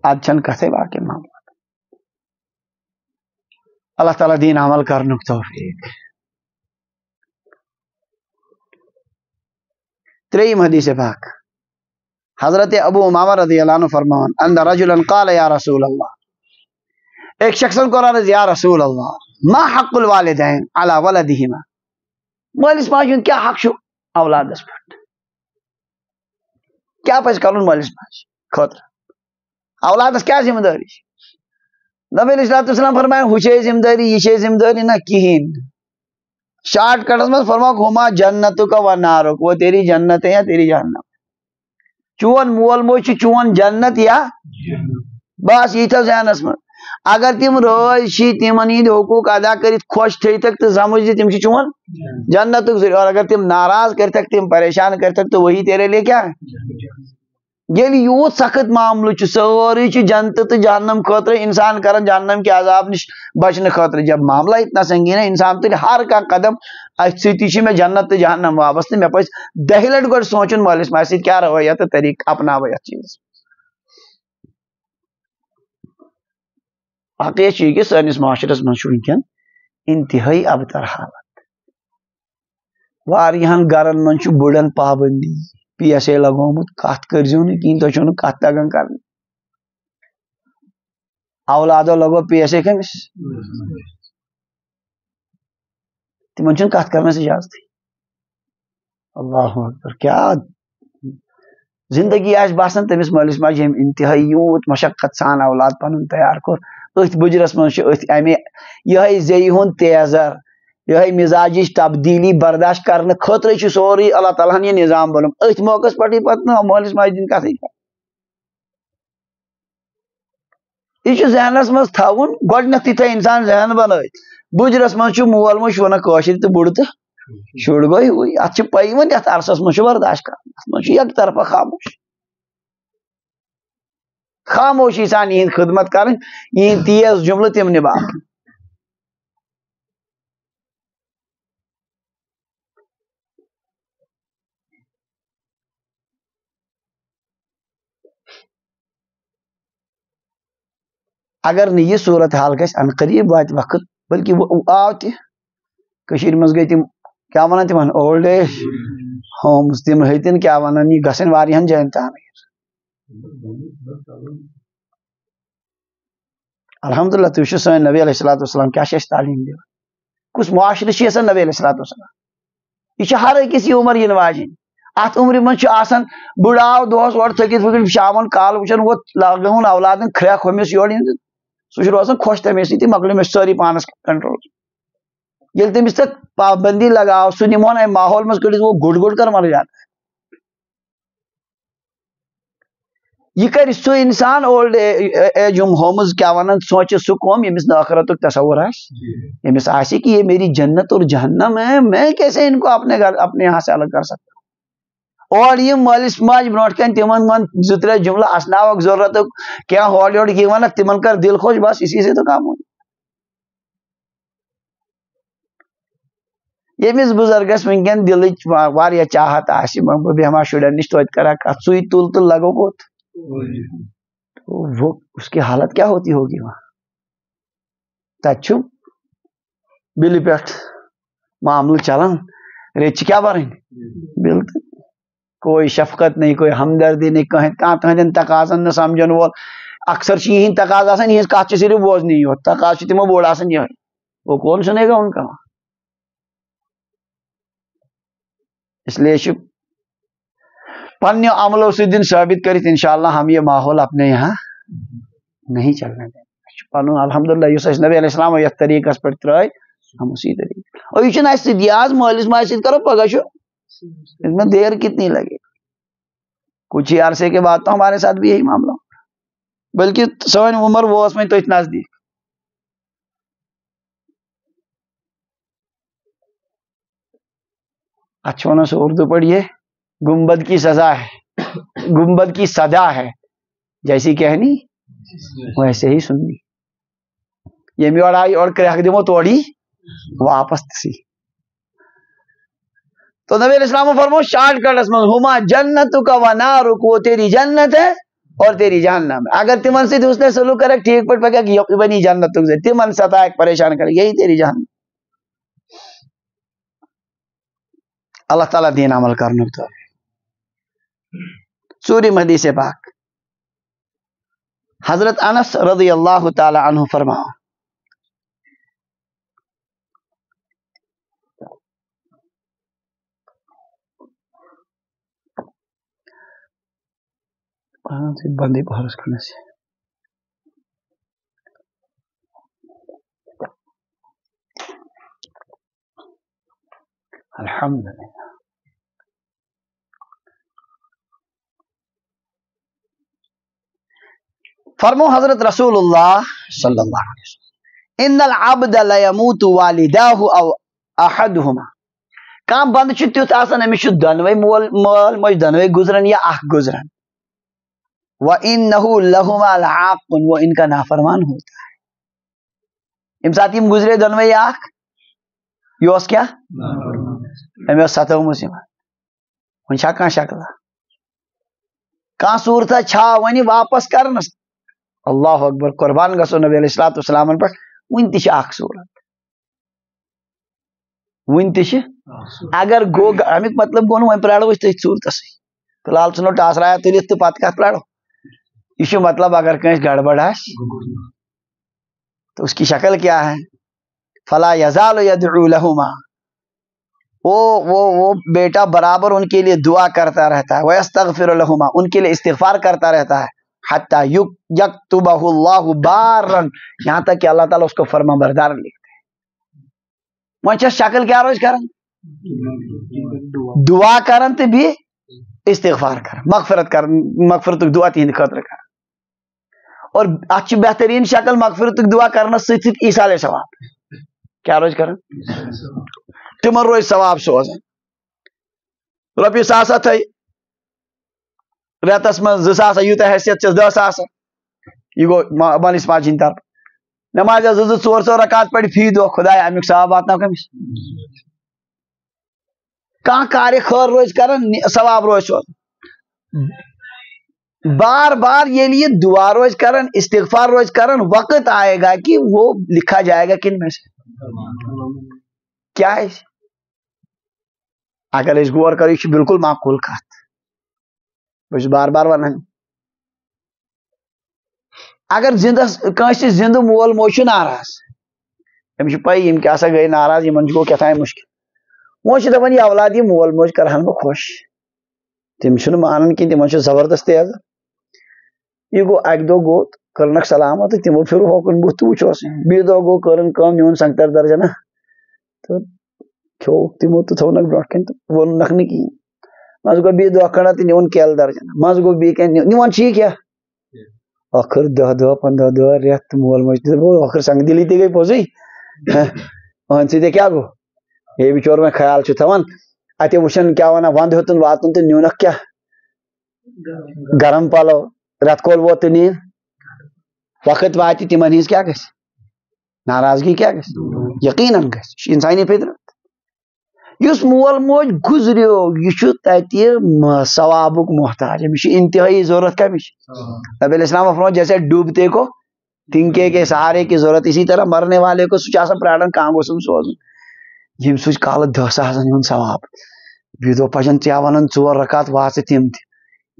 اد چھن کتھے باقی معاملات اللہ تعالیٰ دین عمل کرنک توفیق تریم حدیث پاک حضرت ابو امامہ رضی اللہ عنہ فرمان ان رجلا قال یا رسول اللہ ایک شخص کو عرض یا رسول اللہ ما حق الوالدین علی ولدہما مالس ماج کیا حق چھو اولادس پہ کیا پس کرن مالس ماج خاطر اولادس کیا ذمہ داری نبی علیہ السلام فرمایا ہو ذمہ داری یہ ذمہ داری نہ کہین شارٹ کٹس میں فرما ہما جنتک کا و نارک وہ تیری جنت ہے یا تیری جہنم چون مول موج چون جنت یا بس یہ تھو ذہنس من اگر تم روز تمن ہند حقوق ادا کرت خوش تھیتک تو سمجھ تم چون جنتک ذریعہ اور اگر تم ناراض کرتک تم پریشان کرتک تو وہی تیرے لیے کیا ہے یل یوت سخت معاملہ سوری جنت تو جہنم خاطر انسان کرن جہنم کے عذاب نش بچنے خاطر جب معاملہ اتنا سنگین ہے انسان تل ہر کا قدم سی میں جنت تو جہنم وابستہ مے پہ دہ لٹ گو سوچن مالس ماج سی کیا رویہ تو طریقہ اپناو ات چیز واقعہ یہ کہ سنس معاشرس مز ونکن انتہائی ابتر حالت واریہن گرن من بڑن پابندی پی ایس اے لگومت کت کرزو نا کہین تھی چھو کت تگان کر اولادو لگو پی ایس اے کمس تمن چھن کت کرنے اجازت اللہ اکبر کیا زندگی آس باسان تمس مالس ماج انتہائی یوت مشقت سان اولاد پن تیار کور ات بجرس من امہ یہ زی ہند تیزر یہ مزاجچ تبدیلی برداشت کرنے خاطر سوری اللہ تعالیٰ یہ نظام بنم ات موقع پہ پتہ مالس ماج دن کتھ یہ ذہنس مز تھون گۄڈنیتھ تہ انسان ذہن بنائت بجرس من مول موج ونان کاشر تو بڑ تو شر گوئی ہوئی ات پی ون ات عرصس من برداشت کر ات یک طرفہ خاموش خاموشی سان یہ خدمت کریں یہ تیز جملہ تم نبھا اگر نہ یہ صورت حال گھس ان قریب وات وقت بلکہ وہ آو تہ مز گئی تم کیا ونان تمن اولڈ ایج ہومز تم ہتن کیا ونان یہ گھن واریاہن جائن تعمیر الحمدللہ تھی سن نبی علیہ السلام کیا تعلیم دان کس معاشرہ یسان نبی علیہ السلام یہ ہر أکس یہ عمر ین واجن ات عمر من بڑاو دہس اور تھکت پھکت شامن کال وچان ووت لگن اولادن کھریک ہومس یور سہ روزان خوش تمے سی مکل مے ساری پانس کنٹرول یل تمس تک پابندی لگاو سہ نمون ام ماحول مز کڑ وہ گڑ گڑ کر مر جاتا ہے یہ کر سہ انسان اولڈ ایج ہومز کیا ونان سوچ سہ قوم یمس آخرت تصور یمس آسہ کہ یہ میری جنت اور جہنم ہے میں کیسے ان کو اپنے یہاں سے الگ کر سکتا ہوں اور یہ مالس ماج برو کن تمن من زٕ ترٛےٚ جملہ اسناوک ضرورت کیا ہور یور یہ ونک تمن کر دل خوش بس اسی سے تو کام ہو یمس بزرگس ونکین دلچ واریاہ چاہت آسہ بہ بیہما شرین نش توتہ کرا کت سوئی تل تو لگو کوت وہ اس کی حالت کیا ہوتی ہوگی وہاں تت بل پہ معاملہ چلان ریت کیا برن بل کوئی شفقت نہیں کوئی ہمدردی نہیں تہندین تقاضن نہ سمجھن وول اکثر یہ تقاض آسان یہ کت صرف بوزنی یوت تقاض تمو بوڑ آسان یہ وہ کون سنے گا ان کا اس لیے پنہ عملوں سے دن ثابت کرت انشاءاللہ ہم یہ ماحول اپنے یہاں نہیں چلنے دیں پن الحمدللہ اس نبی علیہ السلام یت طریقس پہ ترائے ہم اسی طریقے اور یہ آج مالس ماج ست کرو پگہ اس میں دیر کتنی لگے کچھ ہی عرصے کے بعد تو ہمارے ساتھ بھی یہی معاملہ بلکہ سوئن عمر وہ اس میں تو اتنا نزدیک اچھا ہونا سے اردو پڑھیے گنبد کی سزا ہے گنبد کی سزا ہے جیسی کہنی ویسے ہی سننی یہ اور آئی اور کریک دمو توڑی واپس تسی تو نبی علیہ السلام فرمو شارٹ کٹ اس میں ہما جنت کا و نارک وہ تیری جنت ہے اور تیری جہنم ہے اگر تمن سے اس نے سلوک کرے ٹھیک پٹ پکا کہ بنی جنت تک سے تمن ستا ایک پریشان کرے یہی تیری جہنم اللہ تعالیٰ دین عمل کرنے تو سوری حدیث پاک حضرت انس رضی اللہ تعالی عنہ فرماؤ بندی بہرس کرنے سے الحمدللہ فرمو حضرت رسول اللہ صلی اللہ علیہ وسلم ان العبد لیموت والداہ او احدہما کام بند تیت آسان امس دونوے مول مج دونوے گزرن یا اخ گزرن وَإِنَّهُ لَهُمَا لَعَاقٌ وہ ان کا نافرمان ہوتا ہے ام ساتھ یم گزرے دونوے یا اخ یہ کیا امی ستو مسلمان ون کان شکل کان صورت چھا ونی واپس کرنس اللہ اکبر قربان گسو نبی علیہ السلام پہ ون تہ اخ صورت ون تہ اگر گو امیک مطلب گو ون پراڑو تھی صورتس فی الحال ثنو ٹاسرایا تلت تو پتہ کت پراڑو یہ مطلب اگر کنس گڑبڑ تو اس کی شکل کیا ہے فلا یزال یدعو لہما وہ بیٹا برابر ان کے لیے دعا کرتا رہتا ہے ویستغفر لہما ان کے لیے استغفار کرتا رہتا ہے حتی یکتبہ اللہ بارن یہاں تک کہ اللہ تعالیٰ اس کو فرما بردار لکھتے ہیں وہاں شکل کیا روز کرن دعا کرن تو بھی استغفار کر مغفرت کر مغفرت دعا تہند خاطر کر اور اتھ بہترین شکل مغفرت دعا کرنا ست ایصال ثواب کیا روز کرن تمن روز ثواب سوزان رۄپیہِ ساسا تھٲے رٮ۪تس منٛز 2000 یوٗتاہ حیثیت چھس 10,000 یہ گو مالس ماجہِ ہٕنٛدِ طرفہٕ نماز 2-4 رکعت پڑِ فی دۄہ خدایا امیُک ثواب واتناو کٔمِس کانٛہہ کارِ خٲر روز کران ثواب روز سوزان بار بار ییٚلہِ یہ دعا روز کران استغفار روز کران وقت آئے گا کہ وہ لکھا جائے گا کن میں سے کیا ہے اگر اس غور کرو یہ بالکل معقول کت بس بار بار ونان اگر زندس کنس زندہ مول موج ناراض امس پی یم کیا سا گئی ناراض یمن گو کتھائیں مشکل وہ دپان یہ اولاد یہ مول موج کرہن بہ خوش تم مانان کن تم زبردست تیز یہ گو اک دہ گو کرنک سلامت تو تمو پھر ہوکن بت تو وچوس بی دہ گو کرن کم نیون سنگتر درجہ نا تو کھو تمو تو تھونک برونٹ کن تو وونک نہ کہین مز گو بی دہ کھنڈا تو نیون کیل درجہ مز گو بی کن نیون چھی کیا آخر 10 دہ 15 دہ ریت مول موج آخر سنگ دلی تہ گئی پوزی اہن سی کیا گو یہ بچور میں خیال تھوان اتہ وچن کیا ونان وند ہیوتن واتن تو نیونک کیا گرم پلو رت کول ووت تو نین وقت وات تمن ہز کیا گھس ناراضگی کیا گھس یقیناً گھس انسانی فطرت اس مول موج گزریو یہ تتہ ثوابک محتاج امس انتہائی ضرورت کمش نبی علیہ السلام فرمایا جیسے ڈوبتے کو تنکے کے سہارے کی ضرورت اسی طرح مرنے والے کو سہ پرارن کان گوسم سوزن یم سوچ کال 10 ساسن ہند ثواب بی دہ پجن ژےٚ ونان 4 رکعت واژ تم تہ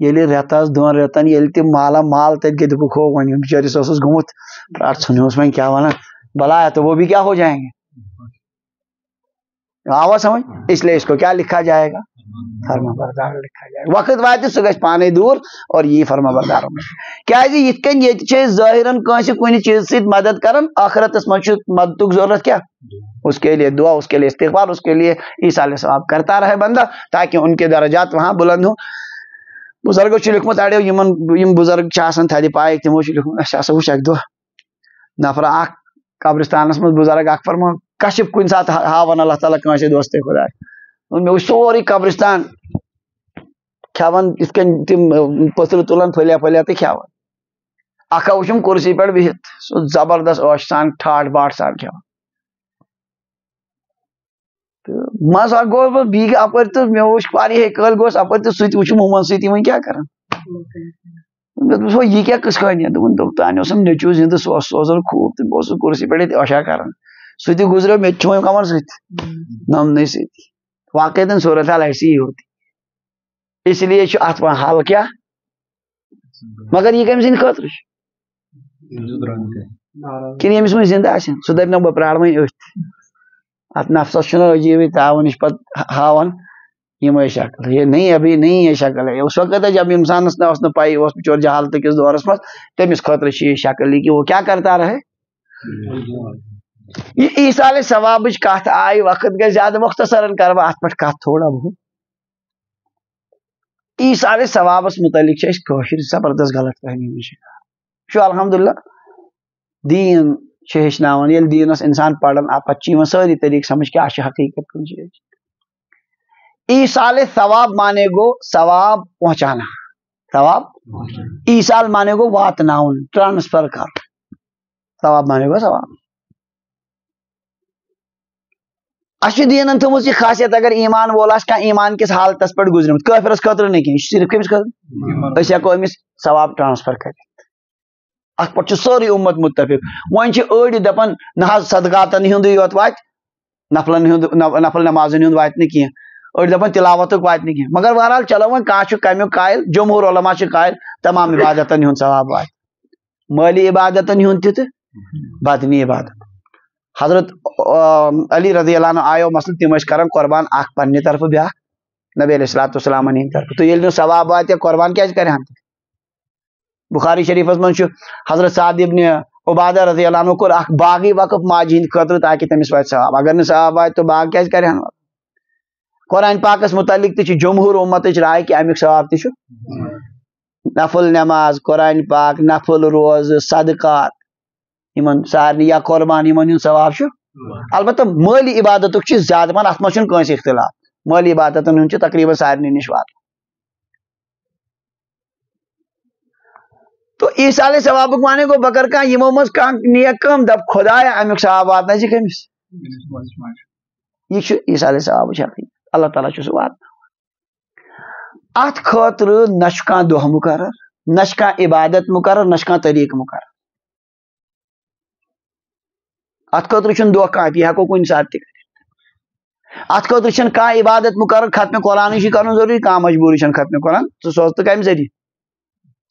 ییٚلہِ رٮ۪تس 2 رٮ۪تن ییٚلہِ تہِ مالا مال تتہِ گٔے دوٚپُکھ ہو وۄنۍ بِچٲرِس اوسُس گوٚمُت ژھٕنوس وۄنۍ کیٛاہ ونان بلا ہے تو وہ بھی کیا ہو جائیں گے آوا سمجھ اس لیے اس کو کیا لکھا جائے گا فرما بردار لکھا جائے گا وقت واتہِ سُہ گژھِ پانے دور اور یہ فرما بردار کیازِ یِتھ کٔنۍ ییٚتہِ چھِ أسۍ ظٲہِرن کٲنٛسہِ کُنہِ چیٖز سۭتۍ مدد کران آخرتس منٛز چھُ مددُک ضرورت کیا اس کے لیے دعا اس کے لیے استغفار اس کے لیے ایصال ثواب کرتا رہے بندہ تاکہ ان کے درجات وہاں بلند ہوں بزرگو لکھمت اڑو یم بزرگ تھدِ پایک تمو لکھمت اچھا سا وچ اک دہ نفر اخ قبرستانس مز بزرگ اخ فرما کشپ کن سات ہاون اللہ تعالیٰ کنسے دوست خدا مے وچ سوری قبرستان کھیون ات کن تم پتھر تلان پھلیا پھلیا تو کھیون اکھا وچھم کرسی پہ بہت سو زبردست عوش سان ٹھاٹ باٹ سان کھیون مزہ گو بیگ اپر تو مے وچ واریاہ کال گوس اپر تو سہ وچھ مومن سۭتی وۄنۍ کیا کران یہ کیا کس کہانی دوٚپ تانہِ اوسم نیٚچوٗ زِندٕ سُہ اوس سوزان خوٗب تہٕ بہٕ اوسُس کُرسی پٮ۪ٹھ ییٚتہِ عشا کران سُہ تہِ گُزریو مےٚ تہِ چھُ وۄنۍ کمن سۭتۍ نمنٕے سۭتی واقعتن صورت حال ایسی ہی ہوتی اس لیے چھُ اتھ وۄنۍ حل کیا مگر یہ کٔمۍ سٕنٛدِ خٲطرٕ چھُ کِنہٕ ییٚمِس وۄنۍ زِندٕ آسن سُہ دپہِ نہ بہٕ پرٛارٕ وۄنۍ أتھۍ ات نفسس چھُنہ عجیٖبٕے تعاونٕچ پتہٕ ہاوان یمے شکل یہ نہیں ابھی نہیں یہ شکل ہے اس وقت ہے جب انسانس نہ پائی اس بچور جہالت کس دورس مز تمس خاطر یہ شکل کہ وہ کیا کرتا رہے یہ ایصال ثواب کت آئی وقت گئی زیادہ مختصراً کر ات پہ کت تھوڑا بہت ایصال ثوابس متعلق زبردست غلط فہمی شکار الحمدللہ دین ہچنان یل دینس انسان پران پتہ ساری طریقہ سمجھ کیا حقیقت کن چیز ایصال ثواب مانے گو ثواب پہنچانا ثواب ایصال مانے گو واتناؤن ٹرانسفر کر ثواب مانے گو ثواب اچھا دینن تھومت یہ خاصیت اگر ایمان وول آس کانٛہہ ایمان کس حالتس پہ گزرمت کافرس خاطر نہیں کہیں صرف کمس خاطر أسۍ ہیکو أمس ثواب ٹرانسفر کرت ات پہ سوری امت متفق ون أڑۍ دپان نہ صدقاتن ہُنٛدُے یوت وات نفلن نفل نمازن ہُنٛد واتہِ نہٕ کینٛہہ أڑۍ دپان تلاوتُک واتہِ نہٕ کینٛہہ مگر بہرحال چلو وۄنۍ کانٛہہ چھُ کمیُک قائل جمہوٗر علما چھِ قائل تمام عبادتن ہُنٛد ثواب واتہِ مٲلی عبادتن ہُنٛد تہِ تہٕ بدنی عبادت حضرت علی رضی اللہ عنہ آیو مثلاً تم کران قربان اخ پننہِ طرفہٕ بیاکھ نبی علیہ الصلوۃ والسلام ہٕنٛدِ طرفہٕ تو ییٚلہِ نہٕ ثواب واتہِ قربان کیازِ کرہن بخاری شریفس منٛز چھُ حضرت سعد ابن عبادہ رضی اللہ عنہ کوٚر اخ باغی وقف ماجہِ ہٕنٛدِ خٲطرٕ تاکہ تٔمِس واتہِ ثواب اگر نہٕ ثواب واتہِ تو باغ کیازِ کرہن قرآن پاکس متعلق تہِ چھُ جمہوٗر امتٕچ راے کہ امیُک ثواب تہِ چھُ نفل نماز قرآن پاک نفل روزٕ صدقات یمن سارنٕے یا قربان یمن ہُنٛد ثواب چھُ البتہ مٲلی عبادتُک چھُ زیادٕ پہن اتھ منٛز چھُنہٕ کٲنٛسہِ اختلاف مٲلی عبادتن ہُنٛد چھُ تقریباً سارنٕے نِش واتان تو ایصال ثوابک مانے گو بکر کانٛہہ یمو منٛز کانٛہہ نیک کٲم دپ خدایا امیُک ثواب واتنٲے ژٕ کٔمِس یہ چھُ ایصال ثوابٕچ حقیقت اللہ تعالیٰ چھُ سُہ واتناوان اتھ خٲطرٕ نہ چھُ کانٛہہ دۄہ مُقرر نہ چھُ کانٛہہ عبادت مُقرر نہ چھُ کانٛہہ طریقہٕ مُقرر ات خٲطرٕ چھُنہٕ دۄہ کانٛہہ تہِ یہِ ہٮ۪کو کُنہِ ساتہٕ تہِ کٔرِتھ ات خاطر چھن کانٛہہ عبادت مقرر ختم قرآن کرن ضروری کانٛہہ مجبوری چھن ختم قرآن ژٕ سوز تہٕ کمہِ ذریعہ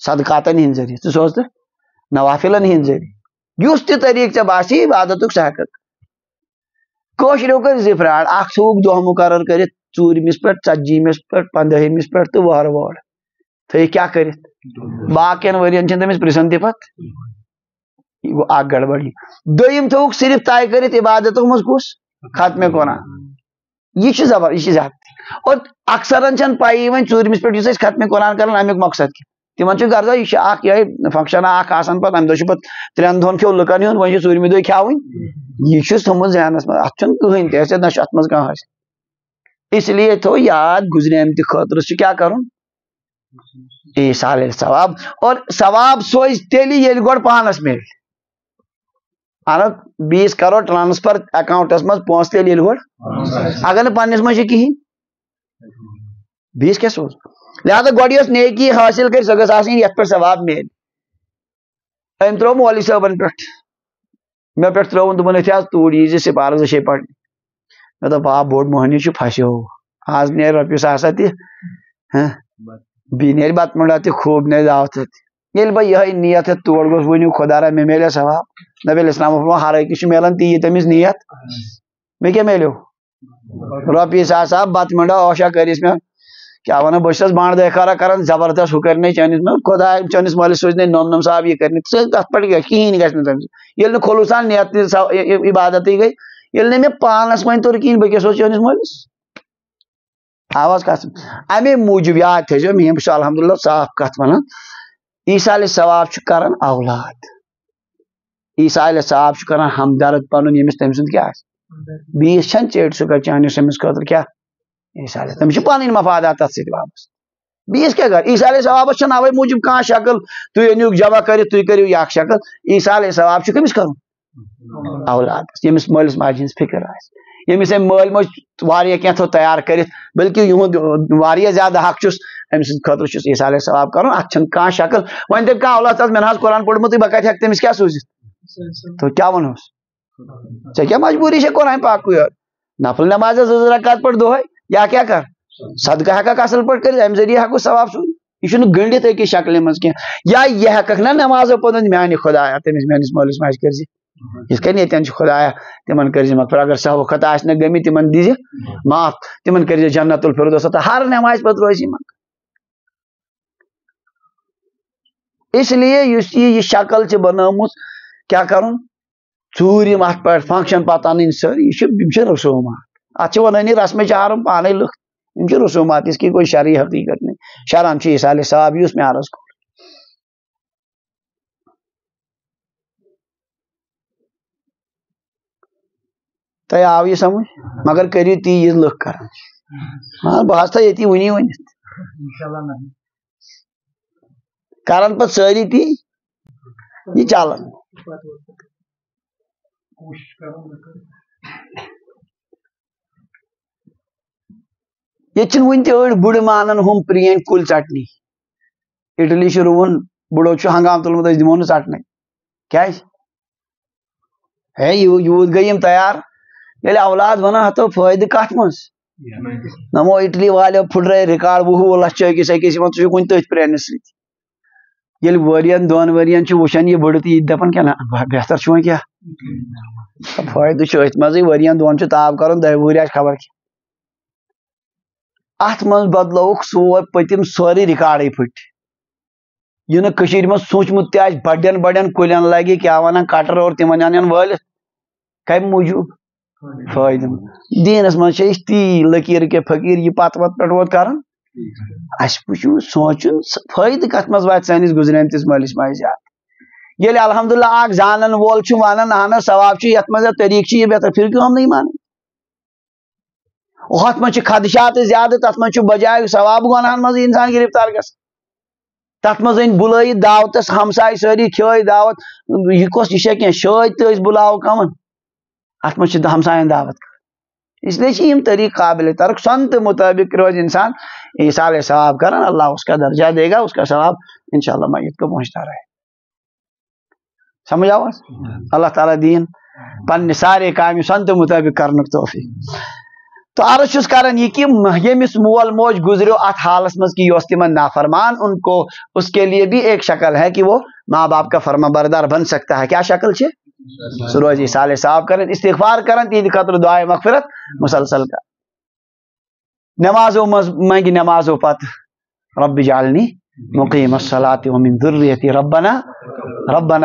صدقاتن ہند ذریعہ ژٕ سوز تہٕ نوافلن ہند ذریعہ یُس تہِ طریقہٕ ژےٚ باسہِ عبادتُک سُہ ہٮ۪ککھ کٲشریو کٔرۍ زٕ فراڈ اکھ تھوٚوُکھ دۄہ مقرر کٔرِتھ 4مِس پٮ۪ٹھ 40مِس پٮ۪ٹھ 15مِس پٮ۪ٹھ تہٕ وہرٕ وورٕ تھٲیِکھ کیٛاہ کٔرِتھ باقین ؤرین چھِنہٕ تٔمِس پرژھان تہِ پتہٕ یہ گوٚو اکھ گڑبڑی دوٚیِم تھوٚوُکھ صرف طے کٔرِتھ عبادتو منٛز کُس ختمِ قرآن یہ چھُ زبر یہ چھُ زیادتی اور اکثرن چھنہٕ پیی وۄنۍ 4مِس پٮ۪ٹھ یُس أسۍ ختمِ قرآن کران امیُک مقصد کیٛاہ تمن چھُ غرضا یہ چھُ اکھ یہے فنکشنا اکھ آسان پتہٕ امہِ دۄہ چھُ پتہٕ 3 دۄہن کھیوٚو لُکن ہُنٛد وۄنۍ چھُ 4مہِ دۄہ کھیاوٕنۍ یہ چھُس تھوٚمُت ذہنس منٛز اتھ چھُنہٕ کٕہٕنۍ تہِ حیثیت نہ چھُ اتھ منٛز کانٛہہ حیثیت اس لیے تھوٚو یاد گُزریمتہِ خٲطرٕ چھُ کیٛاہ کرُن ایٖصال ثواب اور ثواب سوزِ تیٚلہِ ییٚلہِ گۄڈٕ پانس میلہِ اہن 20 کرو ٹرانسفر اکاؤنٹس منٛز پونٛسہٕ تیٚلہِ ییٚلہِ گۄڈٕ اگر نہٕ پننس منٛز چھُ کِہیٖنۍ 20 کیٛاہ سوز لہذا گۄڈٕ یۄس نیکی حٲصِل کٔرِ سۄ گٔژھ آسٕنۍ یتھ پٮ۪ٹھ ثواب میلہِ أمۍ ترٛوو مولوی صٲبن پٮ۪ٹھ مےٚ پٮ۪ٹھ ترٛووُن دوٚپُن أتھۍ حظ توٗرۍ یی زِ سپارٕ 2 پرنہِ مےٚ دوٚپ آ بوٚڑ موہنیوٗ چھُ پھسیو آز نیرِ رۄپیہِ ساسا تہِ بیٚیہِ نیرِ بتہٕ مُنڈا تہِ خوٗب نیرِ دعوتہ تہِ ییٚلہِ بہٕ یِہے نیت ہٮ۪تھ تور گوٚژھ ؤنِو خۄدا را مےٚ میلیا ثواب نبی علیہ السلام فرموو ہر أکِس چھُ میلان تی تٔمِس نیت مےٚ کیٛاہ میلیو رۄپیہِ ساسا بتہٕ مُنڈا ٲشا کٔرِس مےٚ کیٛاہ وَنان بہٕ چھُس بانٛڈ دٲے خٲرا کران زبردست ہُہ کرنے چٲنِس مےٚ خۄدا چٲنِس مٲلِس سوزنے نوٚم صاحب یہِ کرنہِ ژٕ تتھ پٮ۪ٹھ کِہیٖنۍ گژھِ نہٕ تٔمۍ سۭتۍ ییٚلہِ نہٕ خلوٗصان نیت عبادتٕے گٔے ییٚلہِ نہٕ مےٚ پانس وۄنۍ توٚر کِہیٖنۍ بہٕ کیٛاہ سوز چٲنِس مٲلِس آواز کتھ امے موٗجوٗب یاد تھٲیزیو میٲنۍ بہٕ چھُس الحمدللہ صاف کتھ ونان ایٖصالِ ثواب چھُ کران اولاد ایٖصالِ ثواب چھُ کران ہمدرد پنُن ییٚمِس تٔمۍ سُنٛد کیٛاہ آسہِ 20 چھنہٕ ژیٹہِ سُہ کر چٲنِس أمِس خٲطرٕ کیٛاہ ایٖصالِ تٔمِس چھِ پنٕنۍ مفادات تتھ سۭتۍ وابستہٕ 20 کیٛاہ کر ایٖصالِ ثوابس چھنہٕ اوے موٗجوٗب کانٛہہ شکل تُہۍ أنِو جمع کٔرِتھ تُہۍ کٔرِو یہِ اکھ شکل ایٖصالِ ثواب چھُ کٔمِس کرُن اولادس ییٚمِس مٲلِس ماجہِ ہٕنٛز فِکر آسہِ ییٚمِس أمۍ مٲلۍ موج واریاہ کینٛہہ تھوٚو تیار کٔرِتھ بلکہِ یِہُنٛد واریاہ زیادٕ حق چھُس أمۍ سٕنٛدِ خٲطرٕ چھُس ایٖصالِ ثواب کرُن اتھ چھنہٕ کانٛہہ شکل وۄنۍ دپہِ کانٛہہ اولاد مےٚ نہ حظ قرآن پوٚرمُتٕے بہٕ کتہِ ہٮ۪کہٕ تٔمِس کیٛاہ سوٗزِتھ تہٕ کیٛاہ ونہوس ژےٚ کیٛاہ مجبوٗری چھےٚ قرآن پاکٕے یوت نفل نماز 2 رکعت پٔر دۄہے یا کیٛاہ کر صدقہٕ ہٮ۪ککھ اصل پٲٹھۍ کٔرِتھ امہِ ذٔریعہٕ ہٮ۪کو ثواب سوٗزِتھ یہِ چھُنہٕ گٔنڈِتھ أکِس شکلہِ منٛز کینٛہہ یا یہِ ہٮ۪ککھ نا نمازو پوٚتُس میانہِ خۄدایا تٔمِس میٲنِس مٲلِس ماجہِ کٔرزِ یِتھ کٔنۍ ییٚتٮ۪ن چھُ خۄدایا تِمن کٔرزِ مغفرت اگر سہو خطا آسہِ نہٕ گٔمٕتۍ تِمن دِزِ معاف تِمن کٔرزِ جنت الفردوس عطا ہر نمازِ پتہٕ روزِ یِمن اس لیے یُس یہِ شکل چھِ بنٲومٕژ کیٛاہ کرُن 4یِم اتھ پٮ۪ٹھ فنکشن پتہٕ انٕنۍ سٲری یِم چھِ رسوٗمات اتھ چھِ ونٲنی رسمِ چارم پانے لُکھ یِم چھِ رسوٗمات اس کی کوئی شرعی حقیقت نہیں شرعن چھُ ایٖصالِ ثواب یُس مےٚ عرض کوٚر تۄہہِ آو یہِ سمجھ مگر کٔرِو تی یہِ لُکھ کران بہٕ حظ تھاو ییٚتی وٕنی ؤنِتھ کران پتہٕ سٲری تی یہِ چلان ییٚتہِ چھِنہٕ وُنہِ تہِ أڑۍ بُڑٕ مانان ہُم پرٛٲنۍ کُلۍ ژٹنی اِٹلی چھُ رُوُن بُڑو چھُ ہنگام تُلمُت أسۍ دِمو نہٕ ژٹنٕے کیٛازِ ہے یوٗت گٔے یِم تیار ییٚلہِ اولاد ونان ہتو فٲیدٕ کتھ منٛز نمو اِٹلی والیو پھُٹرٲے رِکاڑ 20 لچھ چھِ أکِس یِوان ژٕ چھُکھ وُنہِ تٔتھۍ پرٛٲنِس سۭتۍ ییٚلہِ ؤرین 2 ؤرین چھِ وٕچھان یہِ بٕڑٕ تہٕ یہِ دپان کیٛاہ نہ بہتر چھُ وۄنۍ کیٛاہ فٲیدٕ چھُ أتھۍ منٛزٕے ؤرین 2 چھُ تاب کرُن 10 وُہٕرۍ آسہِ خبر کیٛاہ اتھ منٛز بدلووُکھ پٔتِم سورُے رِکاڑٕے پھٕٹۍ یہِ نہٕ کٔشیٖرِ منٛز سوٗنچمُت تہِ آسہِ بڑٮ۪ن بڑٮ۪ن کُلٮ۪ن لگہِ کیٛاہ ونان کٹر اور تِمن انن وٲلِتھ کمہِ موٗجوٗب فٲیدٕ دیٖنس منٛز چھِ أسۍ تی لٔکیٖر کے فقیٖر یہِ پتہٕ وتہٕ پٮ۪ٹھ ووت کران اَسہِ وٕچھو سونٛچُن فٲیدٕ کتھ منٛز واتہِ سٲنِس گُزریمتِس مٲلِس ماجہِ زیادٕ ییٚلہِ الحمدللہ اکھ زانن وول چھُ ونان اہن حظ ثواب چھُ یتھ منٛز طریٖقہٕ چھِ یہِ بہتر پھر کیوں ہم نہیں مانیں ہتھ منٛز چھِ خدشات زیادٕ تتھ منٛز چھُ بجاے ثواب گۄنہن منٛز انسان گرفتار گژھان تتھ منٛز أنۍ بُلٲیِتھ دعوتس ہمساے سٲری کھیٲے دعوت یہِ کۄس یہِ چھا کینٛہہ شٲدۍ تہٕ أسۍ بُلاوو کمن اتھ منٛز چھِ ہمساین دعوت کران اس لیے چھِ یِم طریٖقہٕ قابل ترک سنت مطٲبق روزِ انسان ایٖصالِ ثواب کران اللہ اس کا درجہ دے گا اس کا ثواب انشاءاللہ میت کو پہنچتا رہے سمجھ آواز اللہ تعالیٰ دین پننہِ سارے کامہِ سنت مطٲبق کرنُک توفیق تو عرض چھس کران یہ کہ یمس مول موج گزریو ات حالس مز کہ یہ تمن نافرمان ان کو اس کے لیے بھی ایک شکل ہے کہ وہ ماں باپ کا فرما بردار بن سکتا ہے. کیا شکل چھ؟ سہ روزی صالح صاحب کرن استغفار کرن تہند خاطر دعائے مغفرت مسلسل کر نمازو منگ نمازو پت رب اجعلنی مقیم الصلاة ومن ذریتی ربنا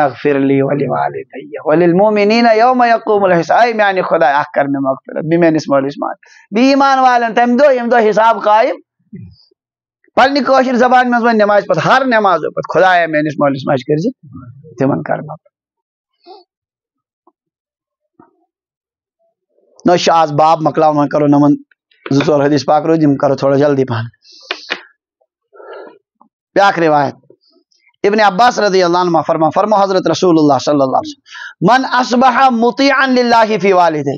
اغفر لی ولوالدی وللمؤمنین یوم یقوم الحساب. اے میانی خدا اخ کر میں مغفرت بی میانس مالس ماج بی ایمان والن تم دو یم دو حساب قائم پنہ کاشر زبان مز ون نماز پت ہر نماز پت خدایا میانس مالس ماج کر تمن کر نش آز باب مکلاو وۄنۍ کرو نمن زٕ ژور حدیث پاک روز یم کرو تھوڑا جلدی پہن. بیاکھ روایت ابن عباس رضی اللہ عنہ فرمو حضرت رسول اللہ صلی اللہ علیہ وسلم من اصبح مطیعا للہ فی والدی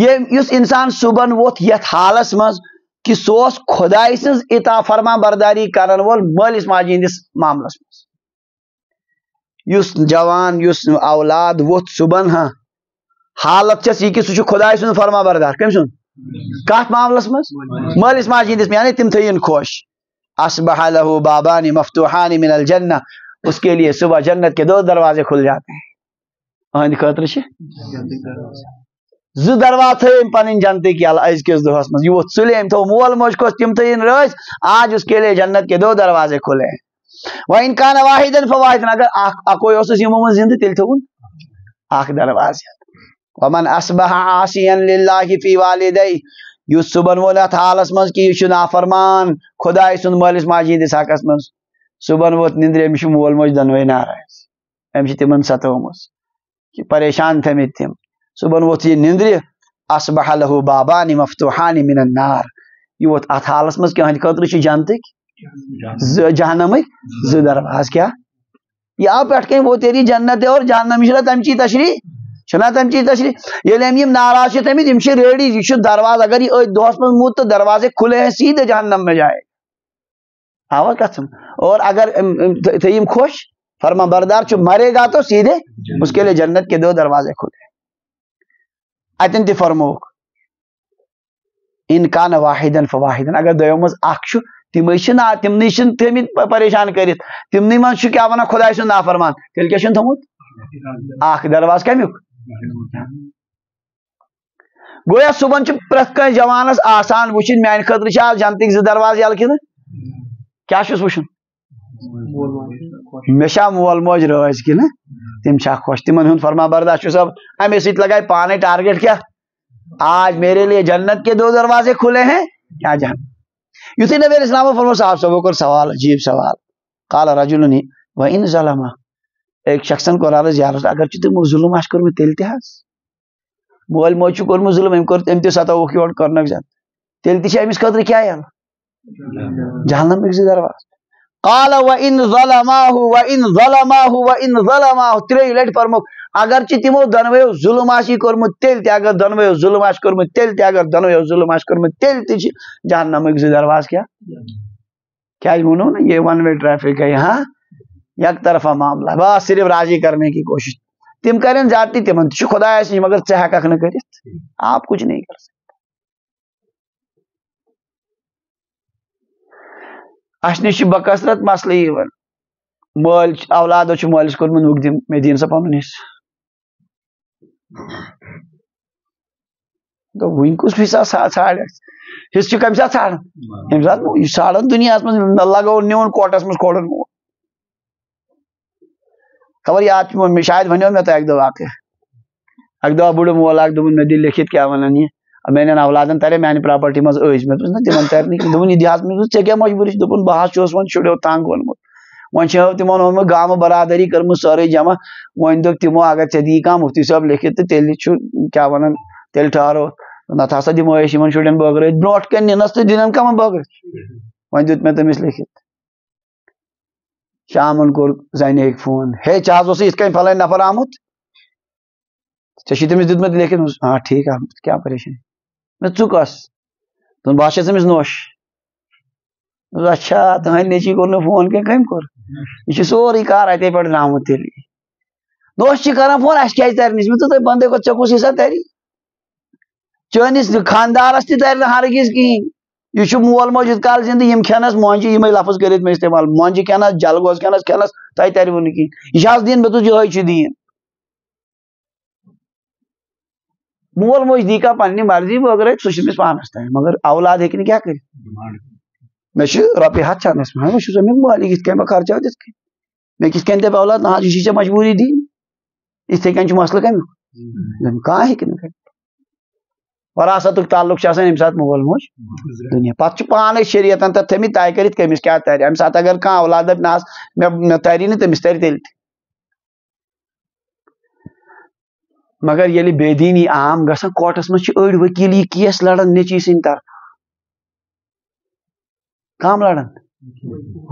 یہ اس انسان صبح ووت یت حالس مز کہ سوس خدائی سز اطاع فرما برداری کرن وول مالس ماجہ ہندس معاملس مز یس جوان یس اولاد ووت صبح ہاں حالت چس یہ کہ سہ خدائی سن فرما بردار کم سن کت معاملس مز مالس ماجہ ہندس یعنی تم تھین خوش اصبح له بابان مفتوحان من الجنہ اس کے لیے صبح جنت کے 2 دروازے کھل جاتے ہیں. اہند خاطر زٕ دروازے تھم پن جنت کی ازکس دہس مز یہ سلیم تو مول موج کو تم تھین رز آج اس کے لیے جنت کے 2 دروازے کھلے ہیں. وان کان واحدا فواحدا اگر اکوئی اوسس یمو من زندہ تیل تھون اخ دروازے. ومن اصبح عاصیا للہ فی والدی یس صبح ووت حالس مز کہ یہ نافرمان خدائی سن مالس ماجہ ہندس حقس مز صبح ووت نندر امس مول موج دنوے ناراض امس تمن ستومس کہ پریشان تھمت تم صبح ووت یہ نندر اصبح له بابان مفتوحان من النار یہ ووت ات حالس مز کہ ہند خاطر جنتک جہنمک 2 درواز. کیا یہ آو پہ کن وہ تیری جنت اور جہنم یہ تمچی تشریح چھنا تمچی تشریح یل یم ناراض تمت یم ریڈی یہ دروازہ اگر یہ دہس من موت تو دروازے کھلے ہیں سیدھے جہنم میں جائے آوا کتم. اور اگر تھیم خوش فرما بردار مرے گا تو سیدھے اس کے لیے جنت کے 2 دروازے کھلے. اتن تہ فرموک ان کان واحدا فواحدا اگر دویو مز اخ تمنی تھمت پریشان کرت تمنی من کیا ونان خدائی سن نافرمان تیل کیا تھومت اخ درواز کمیک گویا صبح پریت کن جوانس آسان وچن میان خاطر آج جنتک 2 درواز یل کن کیا وچن مشا مول موج روز کن تم خوش تمن ہند فرما بردار صاحب امے ست لگائے پانے ٹارگیٹ کیا آج میرے لیے جنت کے 2 دروازے کھلے ہیں کیا جان. یتھے نبی علیہ السلام فرمو صاحب صاحب کر سوال عجیب سوال قال رجل وان ظلم ایک شخصن کو عرض یا رسول اگر تم ظلم آس کورمت تیل تہ مول موج کورمت ظلم ام تہ ستوک یور کرنک زیادہ تیل تہ امس خاطر کیا یل جہنم 2 درواز. قال وان ظلماه 3 لٹ فرموک اگر تمو دنویو ظلم آسی کورمت تیل تہ اگر دنویو ظلم آس کورمت تیل تہ اگر دنویو ظلم آس کورمت تیل تہ جہنم 2 درواز. کیا ونو نا یہ ون وے ٹریفک ہے یہاں یک طرفہ معاملہ بس صرف راضی کرنے کی کوشش تم کریں زیادتی تمن تہ خدا نش مگر ژے ہیککھ نہ کرت آپ کچھ نہیں کر سکتے. اس نش بکثرت مسئلہ یہ مول اولادو مالس کورمت وک دم مے دین سا پنن حصہ تو ون کس حصہ ژھاڑ حصہ کم سات ژھاڑ یم سات ژھاڑن دنیا مز لگو نیون کوٹس مز کھولن مول خبر یاد شاید ونو میں تو ایک دو واقع اک دہ بڑ مول اک دن مے دل لکھت کیا ونان یہ میان اولادن ترے میانہ پراپرٹی مز عز میں تمن تر دن یہ دیہات مز ے کیا مجبوری دپن بہت ون شڑو تنگ وونمت ون تمن اونمت گام برادری کرم سارے جمع ون دک تمو اگر ے دی کھانا مفتی صاحب لکھت تو تیل کیا ونان تیل ٹھہرو نت ہسا دمو ان شرین بٲگرٲیِتھ برونٛٹھ کن نِنس تو دِنن کمن بٲگرٲیِتھ ون دیُت مےٚ تٔمِس لیکھِتھ شامن کوٚر زنہِ أکۍ فون ہے ژےٚ حظ اوسُے یِتھ کٔنۍ فلٲنۍ نفر آمُت ژےٚ چھُے تٔمِس دیُتمُت لیکھِتھ ہاں ٹھیٖک کیٛاہ پریشٲنی مےٚ ژٕ کۄس دوٚپُن بہٕ حظ چھَس أمِس نوٚش اچھا تُہنٛدِ نیٚچی کوٚر نہٕ فون کینٛہہ کٔمۍ کوٚر یہِ چھُ سورُے کار اَتے پٮ۪ٹھ درٛامُت تیٚلہِ نوٚش چھِ کران فون اَسہِ کیٛازِ ترِ نہٕ مےٚ دوٚپ تۄہہِ بنٛدے کوٚر ژےٚ کُس حِصہ تری چٲنِس خاندارس تہِ ترِ نہٕ ہرگز کِہیٖنۍ یہ چھُ مول موج یوٗت کال زندٕ یِم کھٮ۪نس مۄنجہِ یِمے لفظ کٔرِتھ مےٚ استعمال مۄنجہِ کھٮ۪نس جلگوز کھٮ۪نس تۄہہِ ترِوٕ نہٕ کِہیٖنۍ یہِ چھِ حظ دیٖن مےٚ دوٚپ یِہوے چھُ دیٖن مول موج دی کا پننہِ مرضی وۄنۍ اگر سُہ چھُ أمِس پانس تانۍ مگر اولاد ہیٚکہِ نہٕ کیٛاہ کٔرِتھ مےٚ چھُ رۄپیہِ ہتھ چھنس منٛز وۄنۍ چھُس امیُک مٲلِک یِتھ کٔنۍ بہٕ خرچاو تِتھ کٔنۍ مےٚ کِتھ کٔنۍ دپہِ اولاد نہ حظ یہِ چھِ ژےٚ مجبوٗری دِنۍ یِتھٕے کٔنۍ چھُ مسلہٕ کمیُک کانٛہہ ہیٚکہِ نہٕ کٔرِتھ وراثتُک تعلق چھُ آسان ییٚمہِ ساتہٕ مول موج دُنیا پتہٕ چھُ پانے شریعتن تتھ تھٲمٕتۍ طے کٔرِتھ کٔمِس کیٛاہ ترِ امہِ ساتہٕ اگر کانٛہہ اولاد دپہِ نہ حظ مےٚ تری نہٕ تٔمِس ترِ تیٚلہِ تہِ مگر ییٚلہِ بے دیٖنی عام گژھان کورٹس منٛز چھِ أڑۍ ؤکیٖل یہِ کیس لڑان نیٚچی سٕنٛدِ طرفہٕ کم لڑان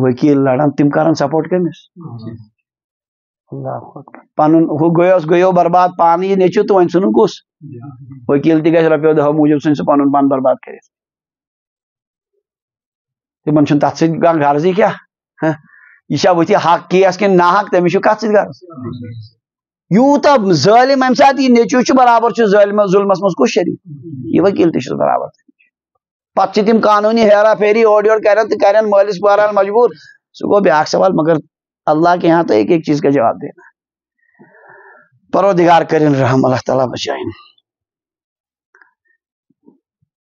ؤکیٖل لڑان تِم کران سپورٹ کٔمِس اللہ پنُن ہُہ گٔیو برباد پانہٕ یہِ نیٚچوٗ تہٕ وۄنۍ ژھٕنُن کُس ؤکیٖل تہِ گژھِ رۄپیو دہو موٗجوٗب ژھٕنہِ سُہ پنُن پان برباد کٔرِتھ تِمن چھُنہٕ تتھ سۭتۍ کانٛہہ غرضٕے کیٛاہ یہِ چھا ؤتھِ حق کیس کِنہٕ نا حق تٔمِس چھُ کتھ سۭتۍ غرض یوٗتاہ ظٲلِم امہِ ساتہٕ یہِ نیٚچوٗ چھُ برابر چھُ ظُلمس منٛز کُس شریٖک یہِ ؤکیٖل تہِ چھُس برابر پتہٕ چھِ تِم قانوٗنی ہیرا پھیری اورٕ یورٕ کرن تہٕ کرن مٲلِس بہرحال مجبوٗر سُہ گوٚو بیٛاکھ سوال مگر اللہ کے یہاں تو ایک ایک چیز کا جواب دینا پروردگار کرن رحم اللہ تعالیٰ بچائن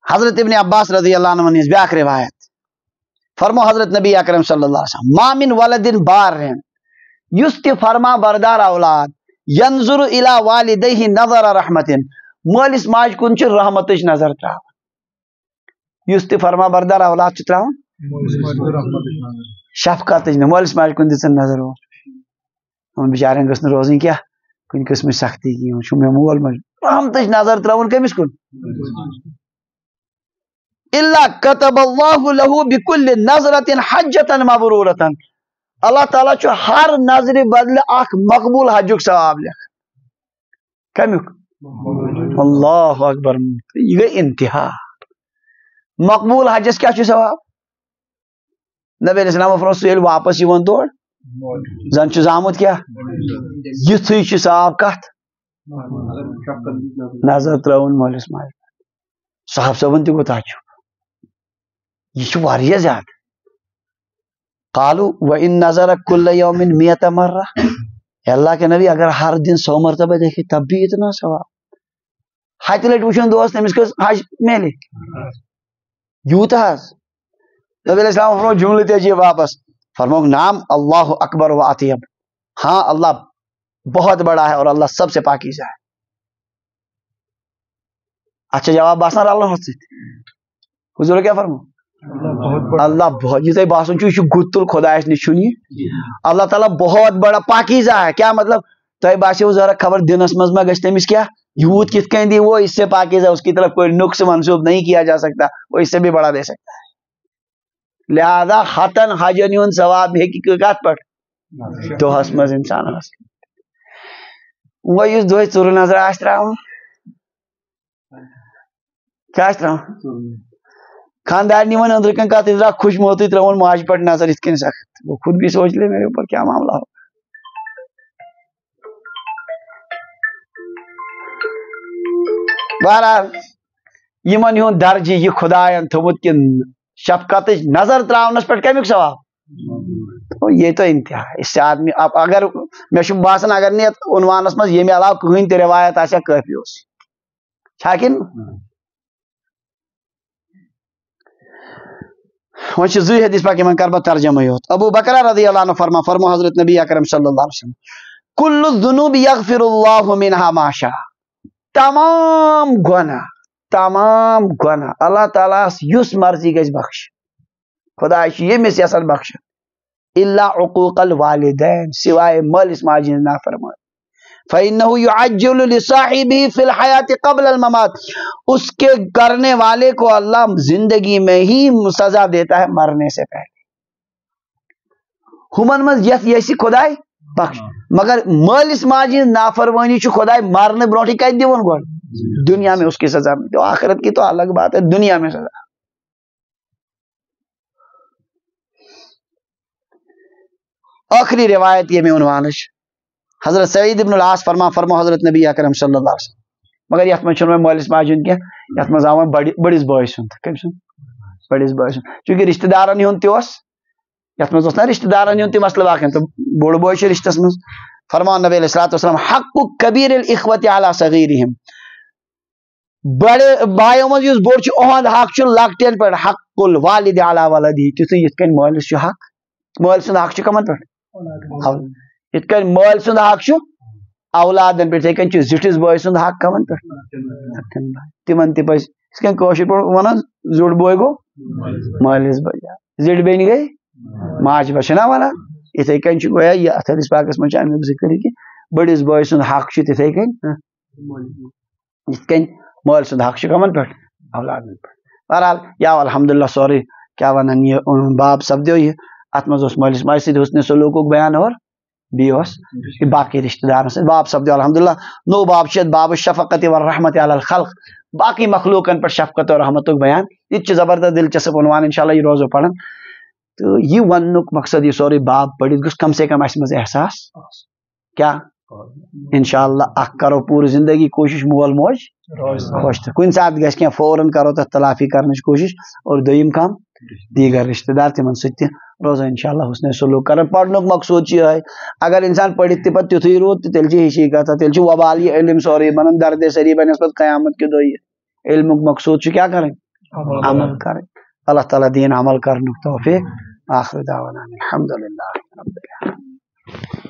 حضرت ابن عباس رضی اللہ عنہ ہٕنٛز بیٛاکھ روایت فرمو حضرت نبی اکرم صلی اللہ علیہ وسلم ما من ولدن بارن یُس تہِ فرما بردار اولاد ینظر الی والدیہ نظر رحمتن مٲلِس ماجہِ کُن چھِ رحمتٕچ نظر تراوان یُس تہِ فرما بردار اولاد چھُ تراوان شفقتٕچ نہٕ مٲلِس ماجہِ کُن دِژٕن نظر یِمن بِچارٮ۪ن گٔژھ نہٕ روزٕنۍ کیٛاہ کُنہِ قٕسمٕچ سختی کینٛہہ چھُ مےٚ مول موج رحمتٕچ نظر تراوُن کٔمِس کُن الا كتب الله له بكل نظرة حجة مبرورة اللہ تعالیٰ چھُ ہر نظرِ بدلہِ اکھ مقبوٗل حجُک ثواب لیکھان کمیُک اللہ اکبر یہِ گٔے انتہا مقبوٗل حجس کیٛاہ چھُ ثواب نبی علیہ السلام فرموو سُہ ییٚلہِ واپس یِوان تورٕ زن چھُ زامُت کیٛاہ یِتھُے چھُ ثواب کتھ نظر ترٲوُن مٲلِس ماجہِ صاحب صٲبن تہِ کوٗتاہ چھُ یہ چھُ واریاہ زیادٕ قالو وَإِن نظر كل يوم 100 مرة اللہ کے نبی اگر ہر دن 100 مرتبہ دیکھے تب بھی اتنا ثواب ہتہِ لٹہِ وٕچھُن دوس تٔمِس کٔژ حج میلہِ یوٗتاہ حظ نبی علیہ السلام فرموو جملہٕ تہِ عجیب واپس فرموو نام اللہ اکبر و اطیب ہاں اللہ بہت بڑا ہے اور اللہ سب سے پاکیزہ ہے اچھا جواب باسان رلن ہوت سۭتۍ حضور کیٛاہ فرموو اللہ بہت یہ تۄہہِ باسان چھُ یہِ چھُ گُتُل خۄدایس نِش چھُنہٕ یہِ اللہ تعالیٰ بہت بڑا پاکیزہ ہے کیٛاہ مطلب تۄہہِ باسیو ذرا خبر دِنس منٛز ما گژھِ تٔمِس کیٛاہ یوٗت کِتھ کٔنۍ دی وہ اس سے پاکیزہ اس کی طرف کوئی نقص منسوب نہیں کیا جا سکتا وہ اس سے بھی بڑا دے سکتا ہے لہذا ہتن حجن ہُنٛد ثواب ہیٚکہِ کتھ پٮ۪ٹھ دۄہس منٛز انسانس وۄنۍ یُس دۄہے ژُرٕ نظر آسہِ تراوُن کیٛاہ آسہِ تراوُن خاندارنی ون أنٛدرٕ کَنۍ کتھ درٛاو خوش موتٕے ترٲوُن ماجہِ پٮ۪ٹھ نظر یِتھ کٔنۍ سخت وہ خود بھی سوچ لے میرے اوپر کیا معاملہ ہو بہرحال یِمن ہُنٛد درجہِ یہِ خۄداین تھوٚمُت کہِ شفقتٕچ نظر تراونس پٮ۪ٹھ کمیُک ثواب یہ تو انتہا اس سے آدمی اگر مےٚ چھُ باسان اگر نہٕ یتھ عنوانس منٛز ییٚمہِ علاوٕ کٕہٕنۍ تہِ روایت آسہِ ہا کٲفی اوس چھا کِنہٕ وۄنۍ چھِ زٕے حدیث پاک یِمن کر بہٕ ترجمے یوت ابو بکر رضی اللہ عنہ فرمو حضرت نبی اکرم صلی اللہ علیہ وسلم کل الذنوب یغفر اللہ منها ما شاء تمام گۄناہ اللہ تعالیٰ ہس یُس مرضی گژھِ بخش خۄداے چھُ ییٚمِس یژھان بخشن الا عقوق الوالدین سوائے مٲلِس ماجہِ ہٕنٛز نافرمٲنی فإنه يعجل لصاحبه في الحياة قبل الممات اس کے کرنے والے کو اللہ زندگی میں ہی سزا دیتا ہے مرنے سے پہلے ہمن منٛز یتھ یژھِ خۄداے بخش مگر مٲلِس ماجہِ ہٕنٛز نافرمٲنی چھُ خۄداے مرنہٕ برونٛٹھٕے کتہِ دِوان گۄڈٕ دنیا میں اس کی سزا ملتی آخرت کی تو الگ بات ہے دنیا میں سزا آخری روایت یہ میں عنوان حضرت سعید ابن العاص فرمو حضرت نبی اکرم صلی اللہ علیہ وسلم مگر یتھ منٛز چھُنہٕ وۄنۍ مٲلِس ماجہِ ہُنٛد کینٛہہ یتھ مز آو بڑس بٲے سُنٛد کٔمۍ سُنٛد بڑس بٲے سُنٛد چوٗنٛکہِ رشتہٕ دارن ہُنٛد تہِ اوس یتھ مز اوس نا رشتہٕ دارن ہُنٛد تہِ مسلہٕ واقع تہٕ بوٚڑ بوے چھُ رشتس منٛز فرمان نبی علیہ الصلوۃ والسلام حق کبیر الاخوۃ علی صغیرہم بڑے بایو مز یُس بوٚڑ چھُ اُہُنٛد حق چھُ لۄکٹٮ۪ن پٮ۪ٹھ حق الوالد علی ولدہ تیُتھُے یِتھ کٔنۍ مٲلِس چھُ حق مٲلۍ سُنٛد حق چھُ کمن پٮ۪ٹھ یِتھ کٔنۍ مٲلۍ سُنٛد حق چھُ اولادن پٮ۪ٹھ یِتھٕے کٔنۍ چھُ زِٹھِس بٲے سُنٛد حق کمن پٮ۪ٹھ تِمن تہِ پزِ یِتھ کٔنۍ کٲشِر پٲٹھۍ ونان زیُٹھ بوے گوٚو مٲلِس بجا زِٹھ بیٚنہِ گٔے ماجہِ بچ چھِنا ونان یِتھٕے کٔنۍ چھُ گویا یہِ اتھ حدیث پاکس منٛز چھُ امیُک ذکر کہِ بٔڑِس بٲے سُنٛد حق چھُ تِتھٕے کٔنۍ یِتھ کٔنۍ مٲلۍ سُنٛد حق چھُ کمن پٮ۪ٹھ اولادن پٮ۪ٹھ بہرحال یا الحمدللہ سورُے کیاہ ونان یہِ باب سپدیو یہِ اتھ منٛز اوس مٲلِس ماجہِ سۭتۍ حسنِ سلوٗکُک بیان اور بیٚیہِ اوس یہِ باقٕے رشتہٕ دارن سۭتۍ باب سپدیو الحمدللہ نوٚو باب چھُ یتھ باب الشفقت والرحمت علی الخلق باقٕے مخلوٗقن پٮ۪ٹھ شفقت اور رحمتُک بیان یہِ تہِ چھُ زبردست دلچسپ عنوان انشاءاللہ یہِ روزو پران تہٕ یہِ وننُک مقصد یہِ سورُے باب پٔرِتھ گوٚژھ کم سے کم اسہِ منٛز احساس کیاہ انشاءاللہ اکھ کرو پوٗرٕ زندگی کوٗشش مول موج خۄش تہٕ کُنہِ ساتہٕ گژھِ کینٛہہ فوراً کرو تتھ تلافی کرنٕچ کوٗشش اور دوٚیِم کم دیگر رشتہٕ دار تِمن سۭتۍ تہِ روزو انشاءاللہ حسنِ سلوٗک کران پرنُک مقصوٗد چھُ یِہوے اگر انسان پٔرِتھ تہِ پتہٕ تیُتھُے روٗد تہٕ تیٚلہِ چھِ ہِشی کتھا تیٚلہِ چھُ وبال یہِ علم سورُے بنان دردِ سٔری بنٮ۪س پتہٕ قیامت کہِ دۄہ یہِ علمُک مقصوٗد چھُ کیاہ کرٕنۍ عمل کرٕنۍ اللہ تعالیٰ دِیِن عمل کرنُک توفیٖق آخر دعوانا الحمدللہ رب العالمین